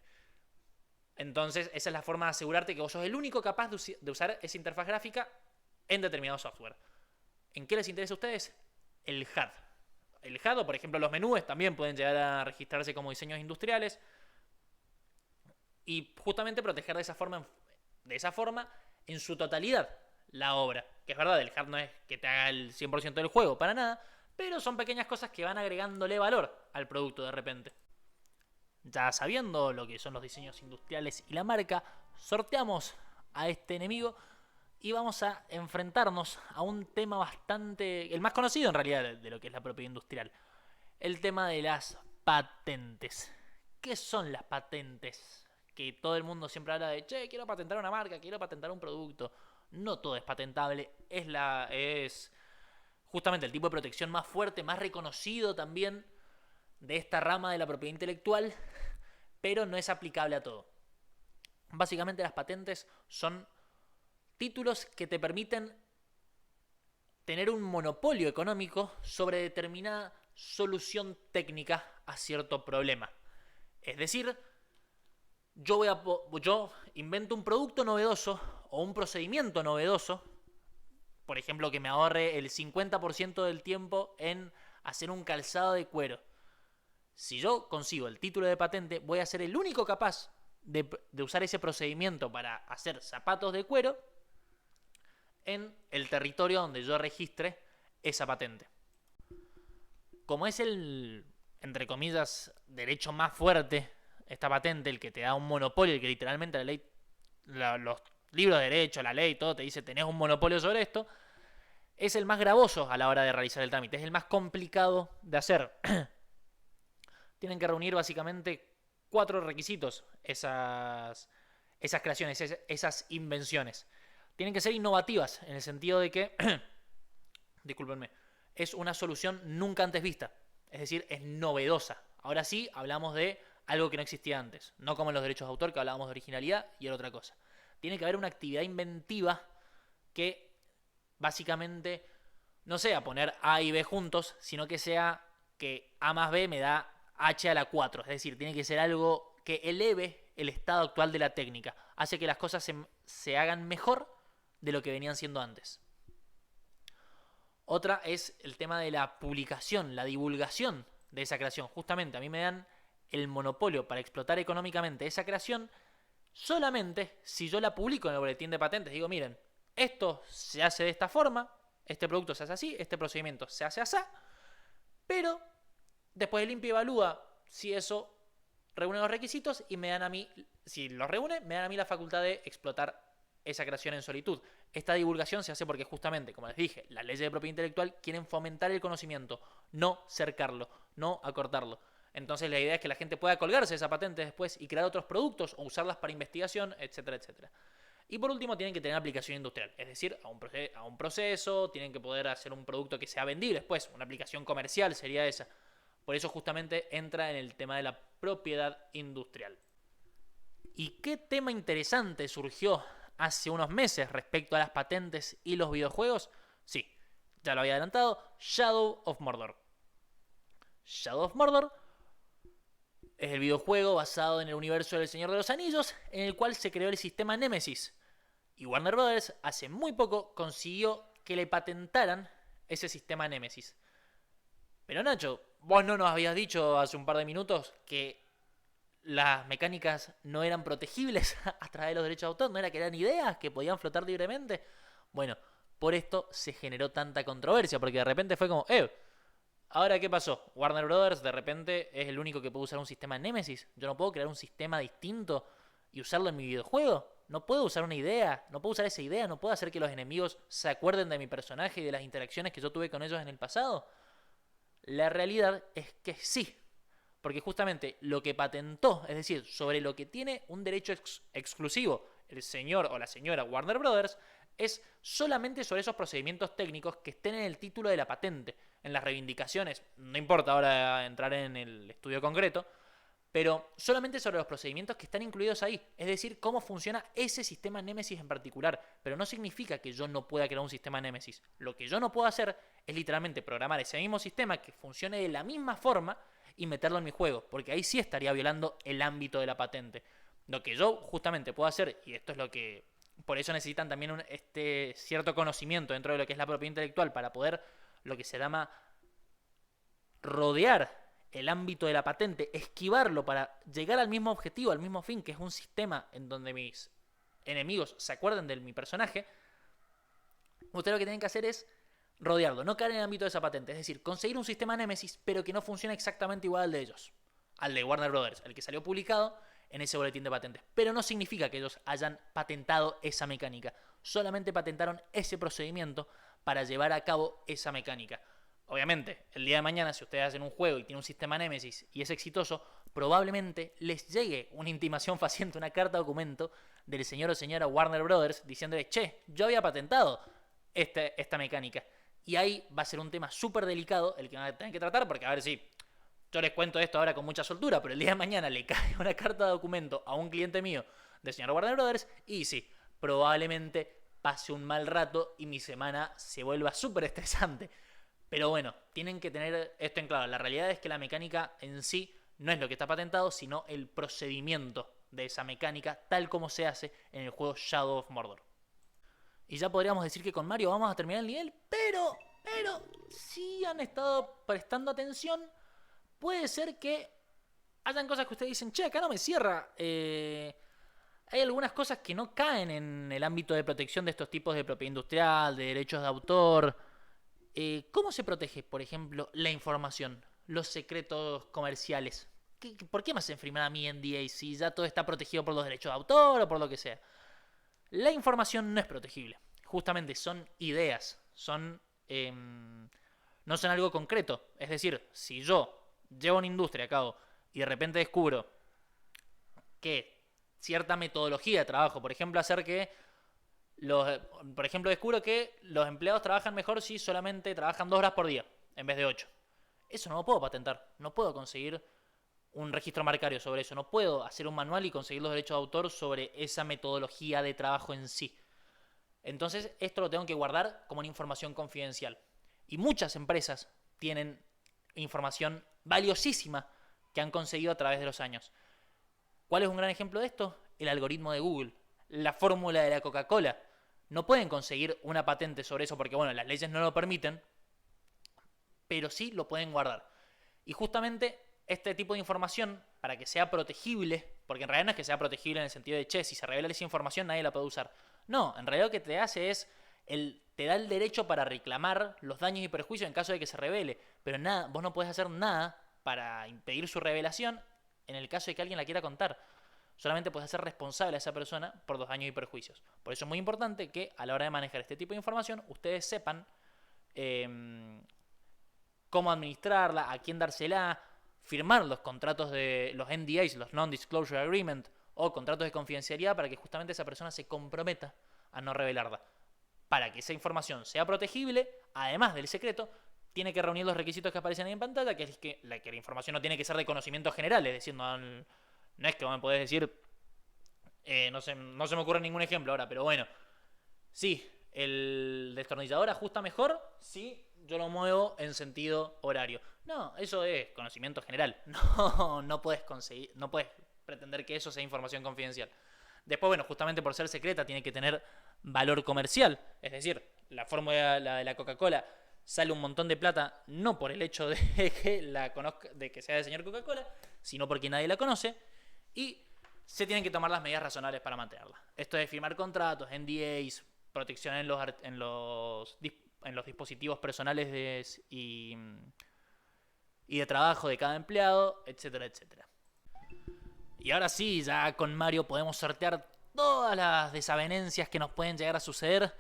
Entonces, esa es la forma de asegurarte que vos sos el único capaz de usar esa interfaz gráfica en determinado software. ¿En qué les interesa a ustedes? El HUD. El HUD, o por ejemplo los menús, también pueden llegar a registrarse como diseños industriales. Y justamente proteger de esa forma en su totalidad la obra. Que es verdad, el HUD no es que te haga el 100% del juego, para nada. Pero son pequeñas cosas que van agregándole valor al producto de repente. Ya sabiendo lo que son los diseños industriales y la marca, sorteamos a este enemigo y vamos a enfrentarnos a un tema bastante, el más conocido en realidad de lo que es la propiedad industrial, el tema de las patentes. ¿Qué son las patentes? Que todo el mundo siempre habla de, che, quiero patentar una marca, quiero patentar un producto. No todo es patentable, es justamente el tipo de protección más fuerte, más reconocido también de esta rama de la propiedad intelectual, pero no es aplicable a todo. Básicamente las patentes son títulos que te permiten tener un monopolio económico sobre determinada solución técnica a cierto problema. Es decir, yo invento un producto novedoso o un procedimiento novedoso, por ejemplo, que me ahorre el 50% del tiempo en hacer un calzado de cuero. Si yo consigo el título de patente, voy a ser el único capaz de usar ese procedimiento para hacer zapatos de cuero en el territorio donde yo registre esa patente. Como es el, entre comillas, derecho más fuerte, esta patente, el que te da un monopolio, el que literalmente la ley, los libros de derecho, la ley, todo te dice tenés un monopolio sobre esto, es el más gravoso a la hora de realizar el trámite, es el más complicado de hacer. Tienen que reunir básicamente 4 requisitos esas creaciones, esas invenciones. Tienen que ser innovativas en el sentido de que, discúlpenme, es una solución nunca antes vista. Es decir, es novedosa. Ahora sí hablamos de algo que no existía antes. No como en los derechos de autor, que hablábamos de originalidad y era otra cosa. Tiene que haber una actividad inventiva que básicamente no sea poner A y B juntos, sino que sea que A más B me da H a la 4. Es decir, tiene que ser algo que eleve el estado actual de la técnica. Hace que las cosas se hagan mejor de lo que venían siendo antes. Otra es el tema de la publicación, la divulgación de esa creación. Justamente a mí me dan el monopolio para explotar económicamente esa creación solamente si yo la publico en el boletín de patentes. Digo, miren, esto se hace de esta forma, este producto se hace así, este procedimiento se hace así, pero después el limpio evalúa si eso reúne los requisitos y me dan a mí, si los reúne, me dan a mí la facultad de explotar esa creación en solitud. Esta divulgación se hace porque justamente, como les dije, las leyes de propiedad intelectual quieren fomentar el conocimiento, no cercarlo, no acortarlo. Entonces la idea es que la gente pueda colgarse esa patente después y crear otros productos o usarlas para investigación, etcétera, etcétera. Y por último tienen que tener aplicación industrial, es decir, a un proceso, tienen que poder hacer un producto que sea vendible después, una aplicación comercial sería esa. Por eso justamente entra en el tema de la propiedad industrial. ¿Y qué tema interesante surgió hace unos meses respecto a las patentes y los videojuegos? Sí, ya lo había adelantado, Shadow of Mordor. Shadow of Mordor es el videojuego basado en el universo del Señor de los Anillos, en el cual se creó el sistema Nemesis. Y Warner Bros. Hace muy poco consiguió que le patentaran ese sistema Nemesis. Pero Nacho, vos no nos habías dicho hace un par de minutos que las mecánicas no eran protegibles a través de los derechos de autor, no era que eran ideas que podían flotar libremente. Bueno, por esto se generó tanta controversia, porque de repente fue como, ¿ahora qué pasó? Warner Brothers de repente es el único que puede usar un sistema Nemesis. Yo no puedo crear un sistema distinto y usarlo en mi videojuego. No puedo usar una idea, no puedo usar esa idea, no puedo hacer que los enemigos se acuerden de mi personaje y de las interacciones que yo tuve con ellos en el pasado. La realidad es que sí, porque justamente lo que patentó, es decir, sobre lo que tiene un derecho exclusivo el señor o la señora Warner Brothers, es solamente sobre esos procedimientos técnicos que estén en el título de la patente, en las reivindicaciones, no importa ahora entrar en el estudio concreto, pero solamente sobre los procedimientos que están incluidos ahí, es decir, cómo funciona ese sistema Nemesis en particular, pero no significa que yo no pueda crear un sistema Nemesis. Lo que yo no puedo hacer es literalmente programar ese mismo sistema que funcione de la misma forma y meterlo en mi juego, porque ahí sí estaría violando el ámbito de la patente. Lo que yo justamente puedo hacer, y esto es lo que por eso necesitan también este cierto conocimiento dentro de lo que es la propiedad intelectual para poder lo que se llama rodear el ámbito de la patente, esquivarlo para llegar al mismo objetivo, al mismo fin, que es un sistema en donde mis enemigos se acuerden de mi personaje. Ustedes lo que tienen que hacer es rodearlo, no caer en el ámbito de esa patente, es decir, conseguir un sistema Nemesis, pero que no funcione exactamente igual al de ellos, al de Warner Brothers, el que salió publicado en ese boletín de patentes. Pero no significa que ellos hayan patentado esa mecánica, solamente patentaron ese procedimiento para llevar a cabo esa mecánica. Obviamente, el día de mañana, si ustedes hacen un juego y tienen un sistema Nemesis y es exitoso, probablemente les llegue una intimación faciente, una carta documento del señor o señora Warner Brothers diciéndole, che, yo había patentado esta mecánica. Y ahí va a ser un tema súper delicado el que van a tener que tratar, porque a ver si yo les cuento esto ahora con mucha soltura, pero el día de mañana le cae una carta de documento a un cliente mío del señor Warner Brothers y sí, probablemente pase un mal rato y mi semana se vuelva súper estresante. Pero bueno, tienen que tener esto en claro. La realidad es que la mecánica en sí no es lo que está patentado, sino el procedimiento de esa mecánica tal como se hace en el juego Shadow of Mordor. Y ya podríamos decir que con Mario vamos a terminar el nivel, pero si han estado prestando atención, puede ser que hayan cosas que ustedes dicen, che, acá no me cierra. Hay algunas cosas que no caen en el ámbito de protección de estos tipos de propiedad industrial, de derechos de autor. ¿Cómo se protege, por ejemplo, la información, los secretos comerciales? ¿Por qué me hacen firmar a mí NDA si ya todo está protegido por los derechos de autor o por lo que sea? La información no es protegible. Justamente son ideas, no son algo concreto. Es decir, si yo llevo una industria a cabo y de repente descubro que cierta metodología de trabajo, por ejemplo, descubro que los empleados trabajan mejor si solamente trabajan 2 horas por día en vez de 8. Eso no lo puedo patentar. No puedo conseguir un registro marcario sobre eso. No puedo hacer un manual y conseguir los derechos de autor sobre esa metodología de trabajo en sí. Entonces, esto lo tengo que guardar como una información confidencial. Y muchas empresas tienen información valiosísima que han conseguido a través de los años. ¿Cuál es un gran ejemplo de esto? El algoritmo de Google, la fórmula de la Coca-Cola. No pueden conseguir una patente sobre eso porque, bueno, las leyes no lo permiten, pero sí lo pueden guardar. Y justamente este tipo de información, para que sea protegible, porque en realidad no es que sea protegible en el sentido de, che, si se revela esa información nadie la puede usar. No, en realidad lo que te hace es, te da el derecho para reclamar los daños y perjuicios en caso de que se revele, pero nada, vos no podés hacer nada para impedir su revelación en el caso de que alguien la quiera contar. Solamente puedes hacer responsable a esa persona por los daños y perjuicios. Por eso es muy importante que a la hora de manejar este tipo de información, ustedes sepan cómo administrarla, a quién dársela, firmar los contratos de los NDAs, los Non-Disclosure Agreement, o contratos de confidencialidad para que justamente esa persona se comprometa a no revelarla. Para que esa información sea protegible, además del secreto, tiene que reunir los requisitos que aparecen ahí en pantalla, que es que la información no tiene que ser de conocimiento general, es decir, no es que me podés decir, no se me ocurre ningún ejemplo ahora, pero bueno, sí, el destornillador ajusta mejor si yo lo muevo en sentido horario. No, eso es conocimiento general. No puedes conseguir, no puedes pretender que eso sea información confidencial. Después, bueno, justamente por ser secreta tiene que tener valor comercial. Es decir, la fórmula de la Coca-Cola sale un montón de plata no por el hecho de que la conozca, de que sea del señor Coca-Cola, sino porque nadie la conoce. Y se tienen que tomar las medidas razonables para mantenerla. Esto es firmar contratos, NDAs, protección en los dispositivos personales y de trabajo de cada empleado, etcétera, etcétera. Y ahora sí, ya con Mario podemos sortear todas las desavenencias que nos pueden llegar a suceder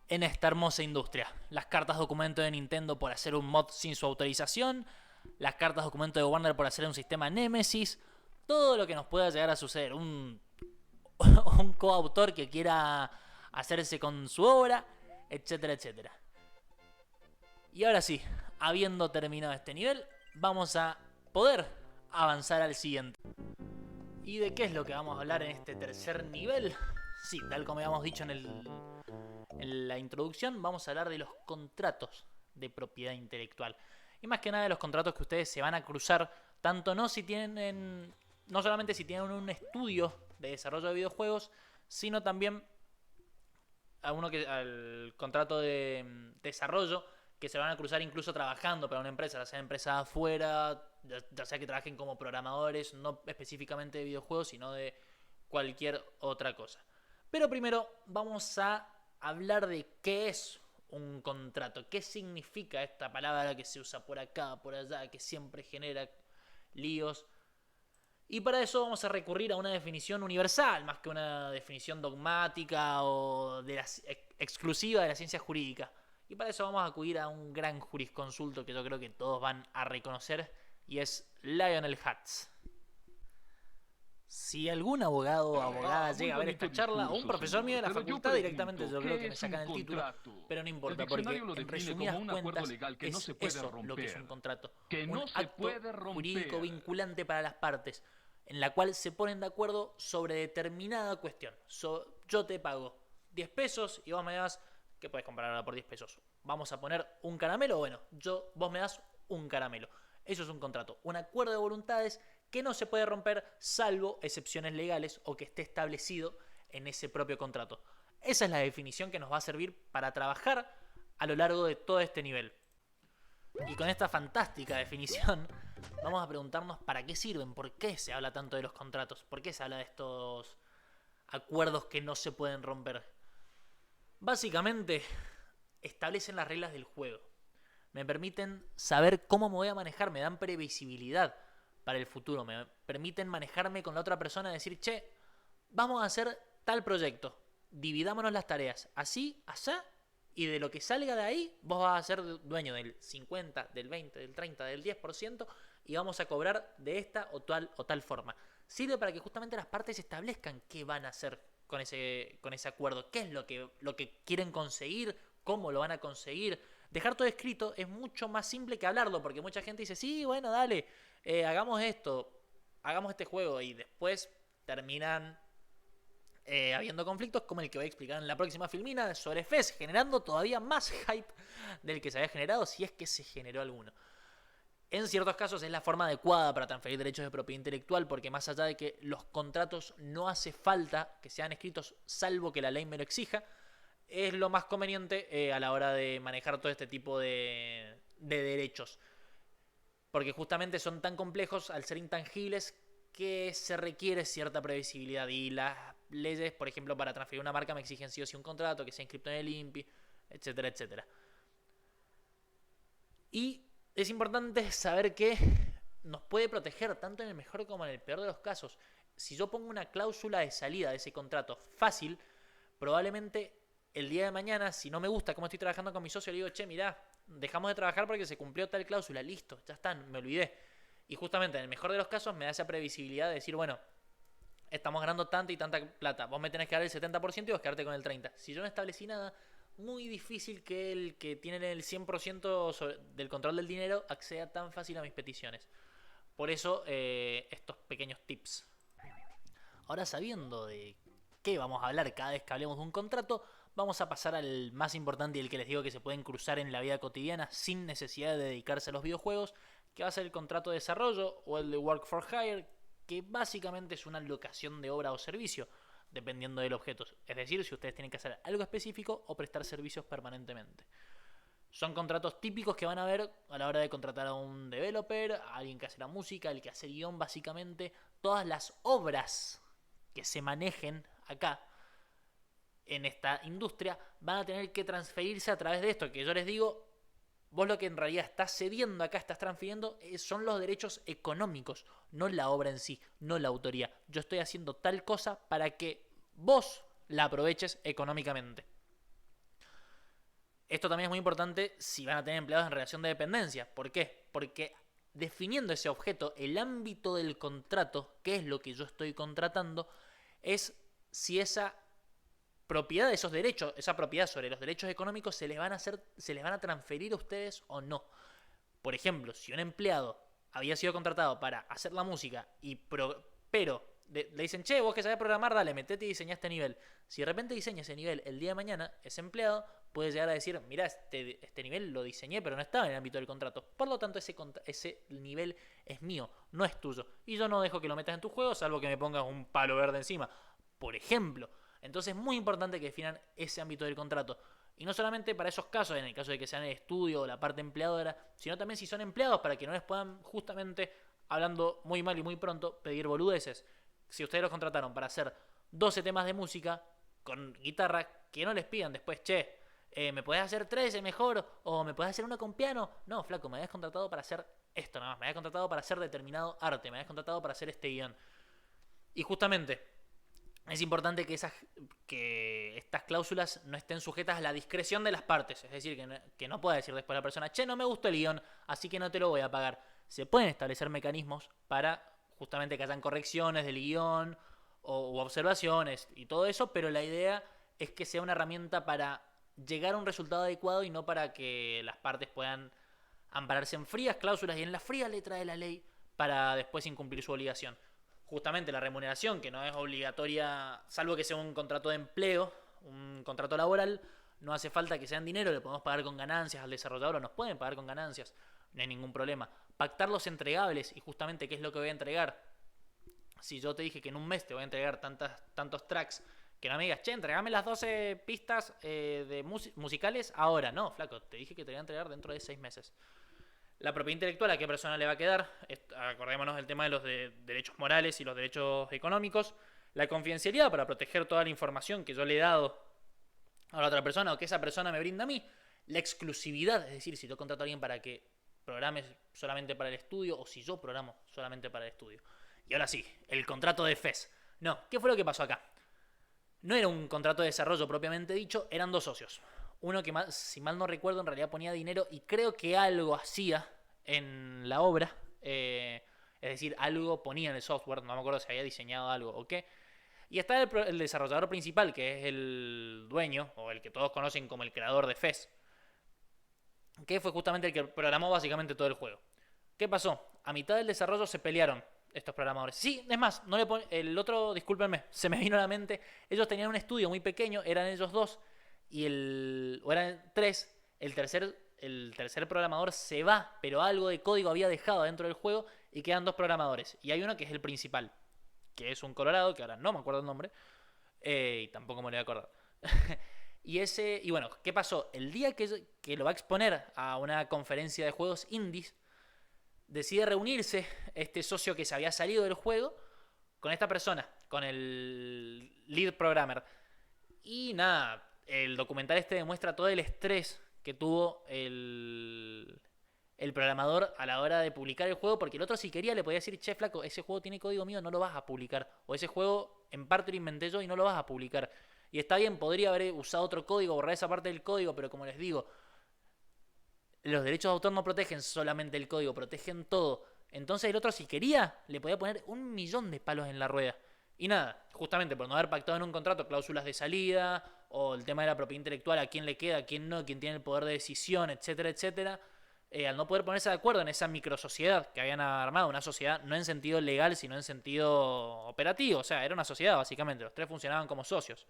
en esta hermosa industria. Las cartas documento de Nintendo por hacer un mod sin su autorización, las cartas documento de Warner por hacer un sistema Nemesis, todo lo que nos pueda llegar a suceder. Un coautor que quiera hacerse con su obra, etcétera, etcétera. Y ahora sí, habiendo terminado este nivel, vamos a poder avanzar al siguiente. ¿Y de qué es lo que vamos a hablar en este tercer nivel? Sí, tal como habíamos dicho en la introducción, vamos a hablar de los contratos de propiedad intelectual. Y más que nada de los contratos que ustedes se van a cruzar, tanto no solamente si tienen un estudio de desarrollo de videojuegos, sino también al contrato de desarrollo que se van a cruzar incluso trabajando para una empresa, ya sea empresa afuera, ya sea que trabajen como programadores, no específicamente de videojuegos, sino de cualquier otra cosa. Pero primero vamos a hablar de qué es un contrato, qué significa esta palabra que se usa por acá, por allá, que siempre genera líos. Y para eso vamos a recurrir a una definición universal, más que una definición dogmática o exclusiva de la ciencia jurídica. Y para eso vamos a acudir a un gran jurisconsulto que yo creo que todos van a reconocer, y es Lionel Hutz. Si algún abogado o abogada llega a ver esta charla, o un profesor mío de la facultad, directamente yo creo que me sacan el título, pero no importa, porque en resumidas cuentas es eso lo que es un contrato. Un acto jurídico vinculante para las partes, en la cual se ponen de acuerdo sobre determinada cuestión. Yo te pago 10 pesos y vos me das, ¿qué puedes comprar ahora por 10 pesos? Vamos a poner un caramelo, bueno, vos me das un caramelo. Eso es un contrato, un acuerdo de voluntades que no se puede romper salvo excepciones legales o que esté establecido en ese propio contrato. Esa es la definición que nos va a servir para trabajar a lo largo de todo este nivel. Y con esta fantástica definición vamos a preguntarnos para qué sirven, por qué se habla tanto de los contratos, por qué se habla de estos acuerdos que no se pueden romper. Básicamente establecen las reglas del juego. Me permiten saber cómo me voy a manejar, me dan previsibilidad para el futuro, me permiten manejarme con la otra persona y decir, che, vamos a hacer tal proyecto, dividámonos las tareas, así, asá, y de lo que salga de ahí, vos vas a ser dueño del 50, del 20, del 30, del 10%, y vamos a cobrar de esta o tal forma. Sirve para que justamente las partes establezcan qué van a hacer con ese acuerdo, qué es lo que quieren conseguir, cómo lo van a conseguir. Dejar todo escrito es mucho más simple que hablarlo, porque mucha gente dice, sí, bueno, dale, hagamos esto, hagamos este juego, y después terminan habiendo conflictos como el que voy a explicar en la próxima filmina sobre FES, generando todavía más hype del que se había generado, si es que se generó alguno. En ciertos casos es la forma adecuada para transferir derechos de propiedad intelectual, porque más allá de que los contratos no hace falta que sean escritos salvo que la ley me lo exija, es lo más conveniente a la hora de manejar todo este tipo de derechos. Porque justamente son tan complejos al ser intangibles que se requiere cierta previsibilidad. Y las leyes, por ejemplo, para transferir una marca me exigen sí o sí un contrato que sea inscrito en el INPI, etcétera, etcétera. Y es importante saber que nos puede proteger tanto en el mejor como en el peor de los casos. Si yo pongo una cláusula de salida de ese contrato fácil, probablemente el día de mañana, si no me gusta cómo estoy trabajando con mi socio, le digo, che, mirá, dejamos de trabajar porque se cumplió tal cláusula, listo, ya está, me olvidé. Y justamente en el mejor de los casos me da esa previsibilidad de decir, bueno, estamos ganando tanta y tanta plata, vos me tenés que dar el 70% y vos quedarte con el 30%. Si yo no establecí nada, muy difícil que el que tiene el 100% del control del dinero acceda tan fácil a mis peticiones. Por eso estos pequeños tips. Ahora, sabiendo de qué vamos a hablar cada vez que hablemos de un contrato, vamos a pasar al más importante y el que les digo que se pueden cruzar en la vida cotidiana sin necesidad de dedicarse a los videojuegos, que va a ser el contrato de desarrollo o el de Work for Hire, que básicamente es una locación de obra o servicio, dependiendo del objeto. Es decir, si ustedes tienen que hacer algo específico o prestar servicios permanentemente. Son contratos típicos que van a ver a la hora de contratar a un developer, a alguien que hace la música, el que hace el guión, básicamente. Todas las obras que se manejen acá en esta industria van a tener que transferirse a través de esto, que yo les digo, vos lo que en realidad estás cediendo acá, estás transfiriendo, son los derechos económicos, no la obra en sí, no la autoría. Yo estoy haciendo tal cosa para que vos la aproveches económicamente. Esto también es muy importante si van a tener empleados en relación de dependencia. ¿Por qué? Porque definiendo ese objeto, el ámbito del contrato, qué es lo que yo estoy contratando, es si esa propiedad de esos derechos, esa propiedad sobre los derechos económicos se les van a transferir a ustedes o no. Por ejemplo, si un empleado había sido contratado para hacer la música, pero le dicen, che, vos que sabés programar, dale, metete y diseñá este nivel. Si de repente diseña ese nivel el día de mañana, ese empleado puede llegar a decir, mirá, este nivel lo diseñé, pero no estaba en el ámbito del contrato. Por lo tanto, ese nivel es mío, no es tuyo. Y yo no dejo que lo metas en tu juego, salvo que me pongas un palo verde encima. Por ejemplo. Entonces es muy importante que definan ese ámbito del contrato. Y no solamente para esos casos, en el caso de que sean el estudio o la parte empleadora, sino también si son empleados para que no les puedan, justamente, hablando muy mal y muy pronto, pedir boludeces. Si ustedes los contrataron para hacer 12 temas de música con guitarra, que no les pidan después, che, ¿me podés hacer 13 mejor? ¿O me podés hacer uno con piano? No, flaco, me habías contratado para hacer esto nada más. Me habías contratado para hacer determinado arte. Me habías contratado para hacer este guión. Y justamente es importante que estas cláusulas no estén sujetas a la discreción de las partes. Es decir, que no pueda decir después la persona, che, no me gustó el guión, así que no te lo voy a pagar. Se pueden establecer mecanismos para justamente que hayan correcciones del guión u observaciones y todo eso, pero la idea es que sea una herramienta para llegar a un resultado adecuado y no para que las partes puedan ampararse en frías cláusulas y en la fría letra de la ley para después incumplir su obligación. Justamente la remuneración, que no es obligatoria, salvo que sea un contrato de empleo, un contrato laboral, no hace falta que sea en dinero, le podemos pagar con ganancias al desarrollador o nos pueden pagar con ganancias, no hay ningún problema. Pactar los entregables y justamente qué es lo que voy a entregar. Si yo te dije que en un mes te voy a entregar tantos tracks, que no me digas, che, entregame las 12 pistas musicales ahora. No, flaco, te dije que te voy a entregar dentro de 6 meses. La propiedad intelectual, ¿a qué persona le va a quedar? Acordémonos del tema de los derechos morales y los derechos económicos. La confidencialidad, para proteger toda la información que yo le he dado a la otra persona o que esa persona me brinda a mí. La exclusividad, es decir, si yo contrato a alguien para que programe solamente para el estudio o si yo programo solamente para el estudio. Y ahora sí, el contrato de FES. No, ¿qué fue lo que pasó acá? No era un contrato de desarrollo propiamente dicho, eran dos socios. Uno que, si mal no recuerdo, en realidad ponía dinero y creo que algo hacía en la obra. Es decir, algo ponía en el software, no me acuerdo si había diseñado algo o qué. Y está el desarrollador principal, que es el dueño, o el que todos conocen como el creador de FES, que fue justamente el que programó básicamente todo el juego. ¿Qué pasó? A mitad del desarrollo se pelearon estos programadores. Sí, es más, el otro, discúlpenme, se me vino a la mente. Ellos tenían un estudio muy pequeño, eran ellos dos, o eran tres. El tercer programador se va, pero algo de código había dejado dentro del juego y quedan dos programadores. Y hay uno que es el principal, que es un colorado, que ahora no me acuerdo el nombre, y tampoco me lo voy a acordar. Y bueno, ¿qué pasó? El día que lo va a exponer a una conferencia de juegos indies, decide reunirse este socio que se había salido del juego con esta persona, con el lead programmer. Y nada, el documental demuestra todo el estrés que tuvo el programador a la hora de publicar el juego, porque el otro si quería le podía decir, che, flaco, ese juego tiene código mío, no lo vas a publicar. O ese juego en parte lo inventé yo y no lo vas a publicar. Y está bien, podría haber usado otro código, borrar esa parte del código, pero como les digo, los derechos de autor no protegen solamente el código, protegen todo. Entonces el otro si quería le podía poner 1.000.000 de palos en la rueda. Y nada, justamente por no haber pactado en un contrato cláusulas de salida, o el tema de la propiedad intelectual, a quién le queda, a quién no, quién tiene el poder de decisión, etcétera, etcétera, al no poder ponerse de acuerdo en esa microsociedad que habían armado, una sociedad no en sentido legal, sino en sentido operativo, o sea, era una sociedad básicamente, los tres funcionaban como socios.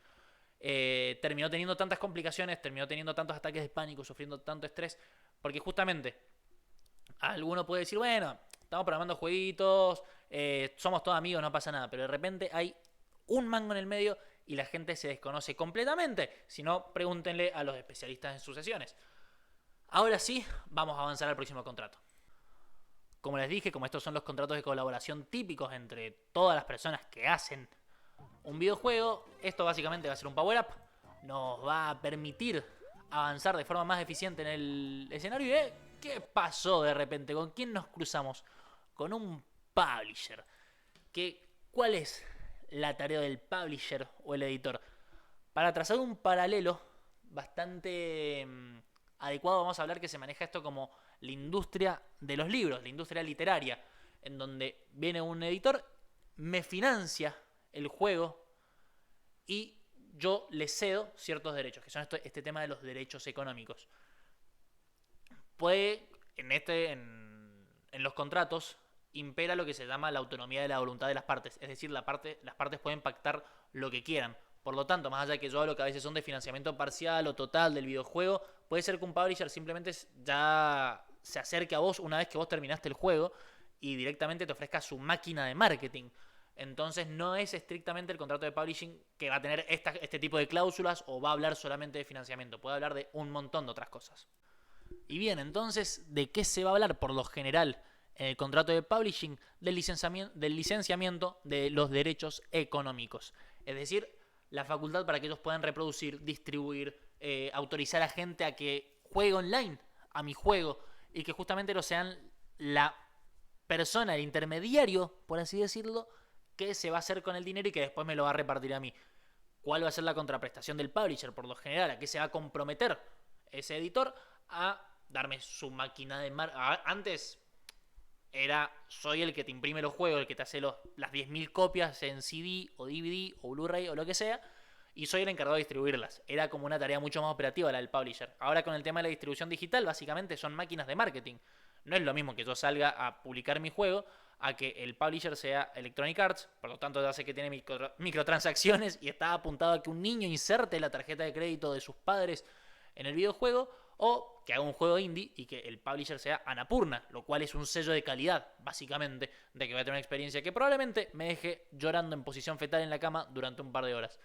terminó teniendo tantas complicaciones, terminó teniendo tantos ataques de pánico, sufriendo tanto estrés, porque justamente alguno puede decir, bueno, estamos programando jueguitos, somos todos amigos, no pasa nada, pero de repente hay un mango en el medio y la gente se desconoce completamente. Si no, pregúntenle a los especialistas en sucesiones. Ahora sí, vamos a avanzar al próximo contrato. Como les dije, como estos son los contratos de colaboración típicos entre todas las personas que hacen un videojuego, esto básicamente va a ser un power-up. Nos va a permitir avanzar de forma más eficiente en el escenario. ¿Y qué pasó de repente? ¿Con quién nos cruzamos? Con un publisher. ¿Cuál es la tarea del publisher o el editor? Para trazar un paralelo bastante adecuado, vamos a hablar que se maneja esto como la industria de los libros, la industria literaria, en donde viene un editor, me financia el juego y yo le cedo ciertos derechos, que son este tema de los derechos económicos. Puede, en los contratos, impera lo que se llama la autonomía de la voluntad de las partes, es decir, las partes pueden pactar lo que quieran. Por lo tanto, más allá de que yo hablo que a veces son de financiamiento parcial o total del videojuego, puede ser que un publisher simplemente ya se acerque a vos una vez que vos terminaste el juego y directamente te ofrezca su máquina de marketing. Entonces no es estrictamente el contrato de publishing que va a tener este tipo de cláusulas o va a hablar solamente de financiamiento. Puede hablar de un montón de otras cosas. Y bien, entonces, ¿de qué se va a hablar por lo general en el contrato de publishing? Del licenciamiento de los derechos económicos. Es decir, la facultad para que ellos puedan reproducir, distribuir, autorizar a gente a que juegue online a mi juego y que justamente no sean la persona, el intermediario, por así decirlo, que se va a hacer con el dinero y que después me lo va a repartir a mí. ¿Cuál va a ser la contraprestación del publisher? Por lo general, ¿a qué se va a comprometer ese editor? A darme su máquina de antes soy el que te imprime los juegos, el que te hace las 10.000 copias en CD o DVD o Blu-ray o lo que sea, y soy el encargado de distribuirlas. Era como una tarea mucho más operativa la del publisher. Ahora con el tema de la distribución digital, básicamente son máquinas de marketing. No es lo mismo que yo salga a publicar mi juego a que el publisher sea Electronic Arts, por lo tanto ya sé que tiene microtransacciones y está apuntado a que un niño inserte la tarjeta de crédito de sus padres en el videojuego, o que haga un juego indie y que el publisher sea Annapurna, lo cual es un sello de calidad, básicamente, de que voy a tener una experiencia que probablemente me deje llorando en posición fetal en la cama durante un par de horas.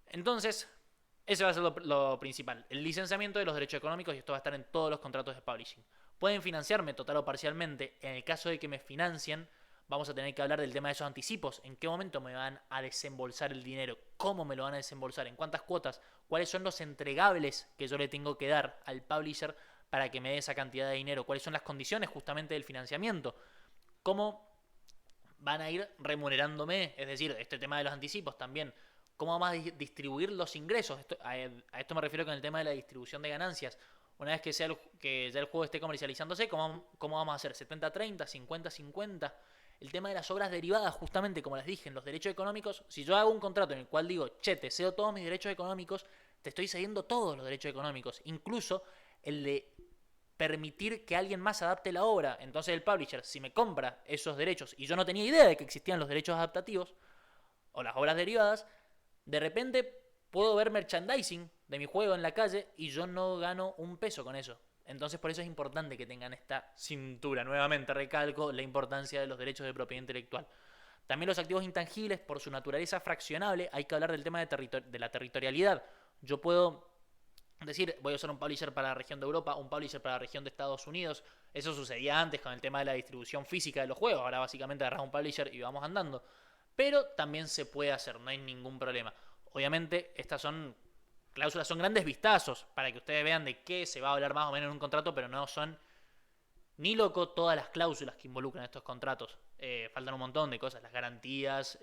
Entonces, ese va a ser lo principal, el licenciamiento de los derechos económicos, y esto va a estar en todos los contratos de publishing. Pueden financiarme total o parcialmente. En el caso de que me financien, vamos a tener que hablar del tema de esos anticipos. ¿En qué momento me van a desembolsar el dinero? ¿Cómo me lo van a desembolsar? ¿En cuántas cuotas? ¿Cuáles son los entregables que yo le tengo que dar al publisher para que me dé esa cantidad de dinero? ¿Cuáles son las condiciones justamente del financiamiento? ¿Cómo van a ir remunerándome? Es decir, este tema de los anticipos también. ¿Cómo vamos a distribuir los ingresos? A esto me refiero con el tema de la distribución de ganancias. Una vez que ya el juego esté comercializándose, ¿cómo vamos a hacer? ¿70-30? ¿50-50? El tema de las obras derivadas, justamente como les dije, en los derechos económicos. Si yo hago un contrato en el cual digo, che, te cedo todos mis derechos económicos, te estoy cediendo todos los derechos económicos. Incluso el de permitir que alguien más adapte la obra. Entonces el publisher, si me compra esos derechos, y yo no tenía idea de que existían los derechos adaptativos o las obras derivadas, de repente puedo ver merchandising de mi juego en la calle y yo no gano un peso con eso. Entonces por eso es importante que tengan esta cintura. Nuevamente recalco la importancia de los derechos de propiedad intelectual. También los activos intangibles, por su naturaleza fraccionable, hay que hablar del tema de la territorialidad. Yo puedo decir, voy a usar un publisher para la región de Europa, un publisher para la región de Estados Unidos. Eso sucedía antes con el tema de la distribución física de los juegos. Ahora básicamente agarras un publisher y vamos andando. Pero también se puede hacer, no hay ningún problema. Obviamente estas cláusulas son grandes vistazos para que ustedes vean de qué se va a hablar más o menos en un contrato, pero no son ni loco todas las cláusulas que involucran estos contratos. Faltan un montón de cosas, las garantías,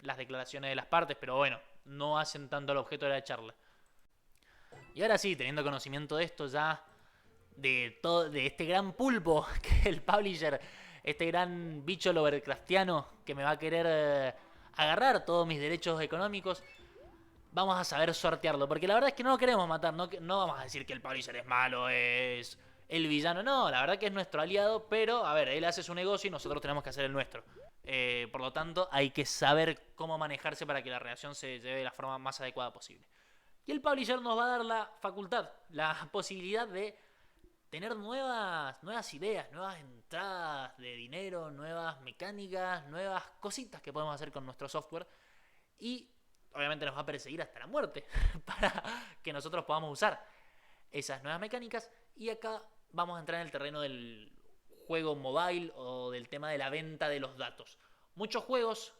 las declaraciones de las partes, pero bueno, no hacen tanto el objeto de la charla. Y ahora sí, teniendo conocimiento de esto ya, de este gran pulpo que es el publisher, este gran bicho Lovecraftiano que me va a querer agarrar todos mis derechos económicos, vamos a saber sortearlo, porque la verdad es que no lo queremos matar, no vamos a decir que el publisher es malo, es el villano, no, la verdad que es nuestro aliado, pero a ver, él hace su negocio y nosotros tenemos que hacer el nuestro. Por lo tanto, hay que saber cómo manejarse para que la relación se lleve de la forma más adecuada posible. Y el publisher nos va a dar la facultad, la posibilidad de tener nuevas ideas, nuevas entradas de dinero, nuevas mecánicas, nuevas cositas que podemos hacer con nuestro software. Y obviamente nos va a perseguir hasta la muerte para que nosotros podamos usar esas nuevas mecánicas. Y acá vamos a entrar en el terreno del juego mobile o del tema de la venta de los datos. Muchos juegos,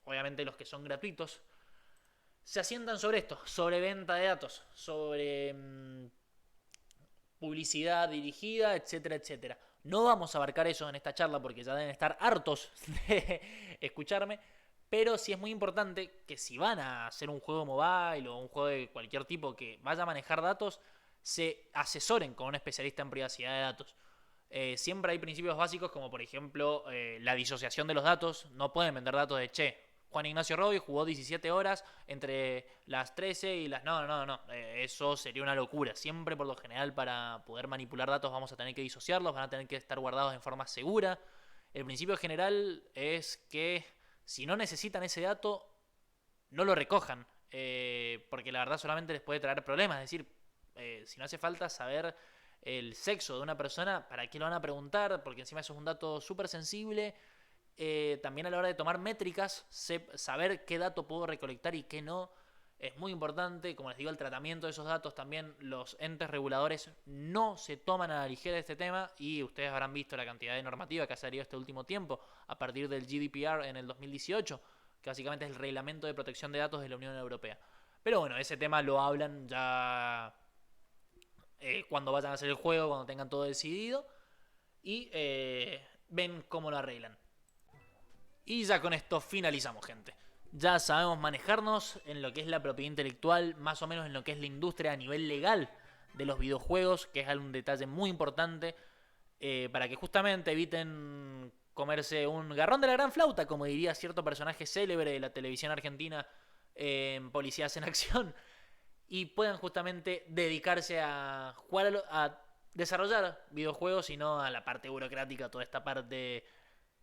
obviamente los que son gratuitos, se asientan sobre esto, sobre venta de datos, sobre publicidad dirigida, etcétera, etcétera. No vamos a abarcar eso en esta charla porque ya deben estar hartos de escucharme, pero sí es muy importante que si van a hacer un juego mobile o un juego de cualquier tipo que vaya a manejar datos, se asesoren con un especialista en privacidad de datos. Siempre hay principios básicos como por ejemplo la disociación de los datos. No pueden vender datos de Juan Ignacio Roby jugó 17 horas entre las 13 y las... No. Eso sería una locura. Siempre, por lo general, para poder manipular datos vamos a tener que disociarlos, van a tener que estar guardados en forma segura. El principio general es que si no necesitan ese dato, no lo recojan. Porque la verdad solamente les puede traer problemas. Es decir, si no hace falta saber el sexo de una persona, ¿para qué lo van a preguntar? Porque encima eso es un dato súper sensible. También a la hora de tomar métricas, saber qué dato puedo recolectar y qué no, es muy importante. Como les digo, el tratamiento de esos datos también, los entes reguladores no se toman a la ligera este tema y ustedes habrán visto la cantidad de normativa que ha salido este último tiempo a partir del GDPR en el 2018, que básicamente es el Reglamento de Protección de Datos de la Unión Europea. Pero bueno, ese tema lo hablan ya cuando vayan a hacer el juego, cuando tengan todo decidido y ven cómo lo arreglan. Y ya con esto finalizamos, gente. Ya sabemos manejarnos en lo que es la propiedad intelectual, más o menos en lo que es la industria a nivel legal de los videojuegos, que es un detalle muy importante para que justamente eviten comerse un garrón de la gran flauta, como diría cierto personaje célebre de la televisión argentina en Policías en Acción, y puedan justamente dedicarse a jugar, a desarrollar videojuegos y no a la parte burocrática, toda esta parte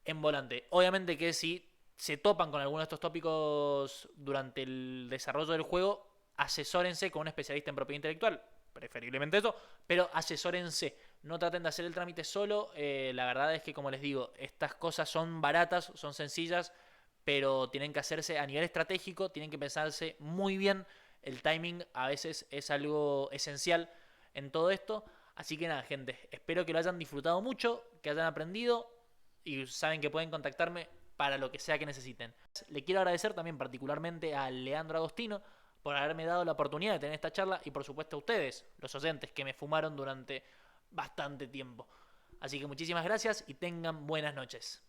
en volante. Obviamente que si se topan con alguno de estos tópicos durante el desarrollo del juego, asesórense con un especialista en propiedad intelectual, preferiblemente eso, pero asesórense. No traten de hacer el trámite solo. La verdad es que, como les digo, estas cosas son baratas, son sencillas, pero tienen que hacerse a nivel estratégico, tienen que pensarse muy bien. El timing a veces es algo esencial en todo esto. Así que nada, gente, espero que lo hayan disfrutado mucho, que hayan aprendido y saben que pueden contactarme para lo que sea que necesiten. Le quiero agradecer también particularmente a Leandro Agostino por haberme dado la oportunidad de tener esta charla y por supuesto a ustedes, los oyentes que me fumaron durante bastante tiempo. Así que muchísimas gracias y tengan buenas noches.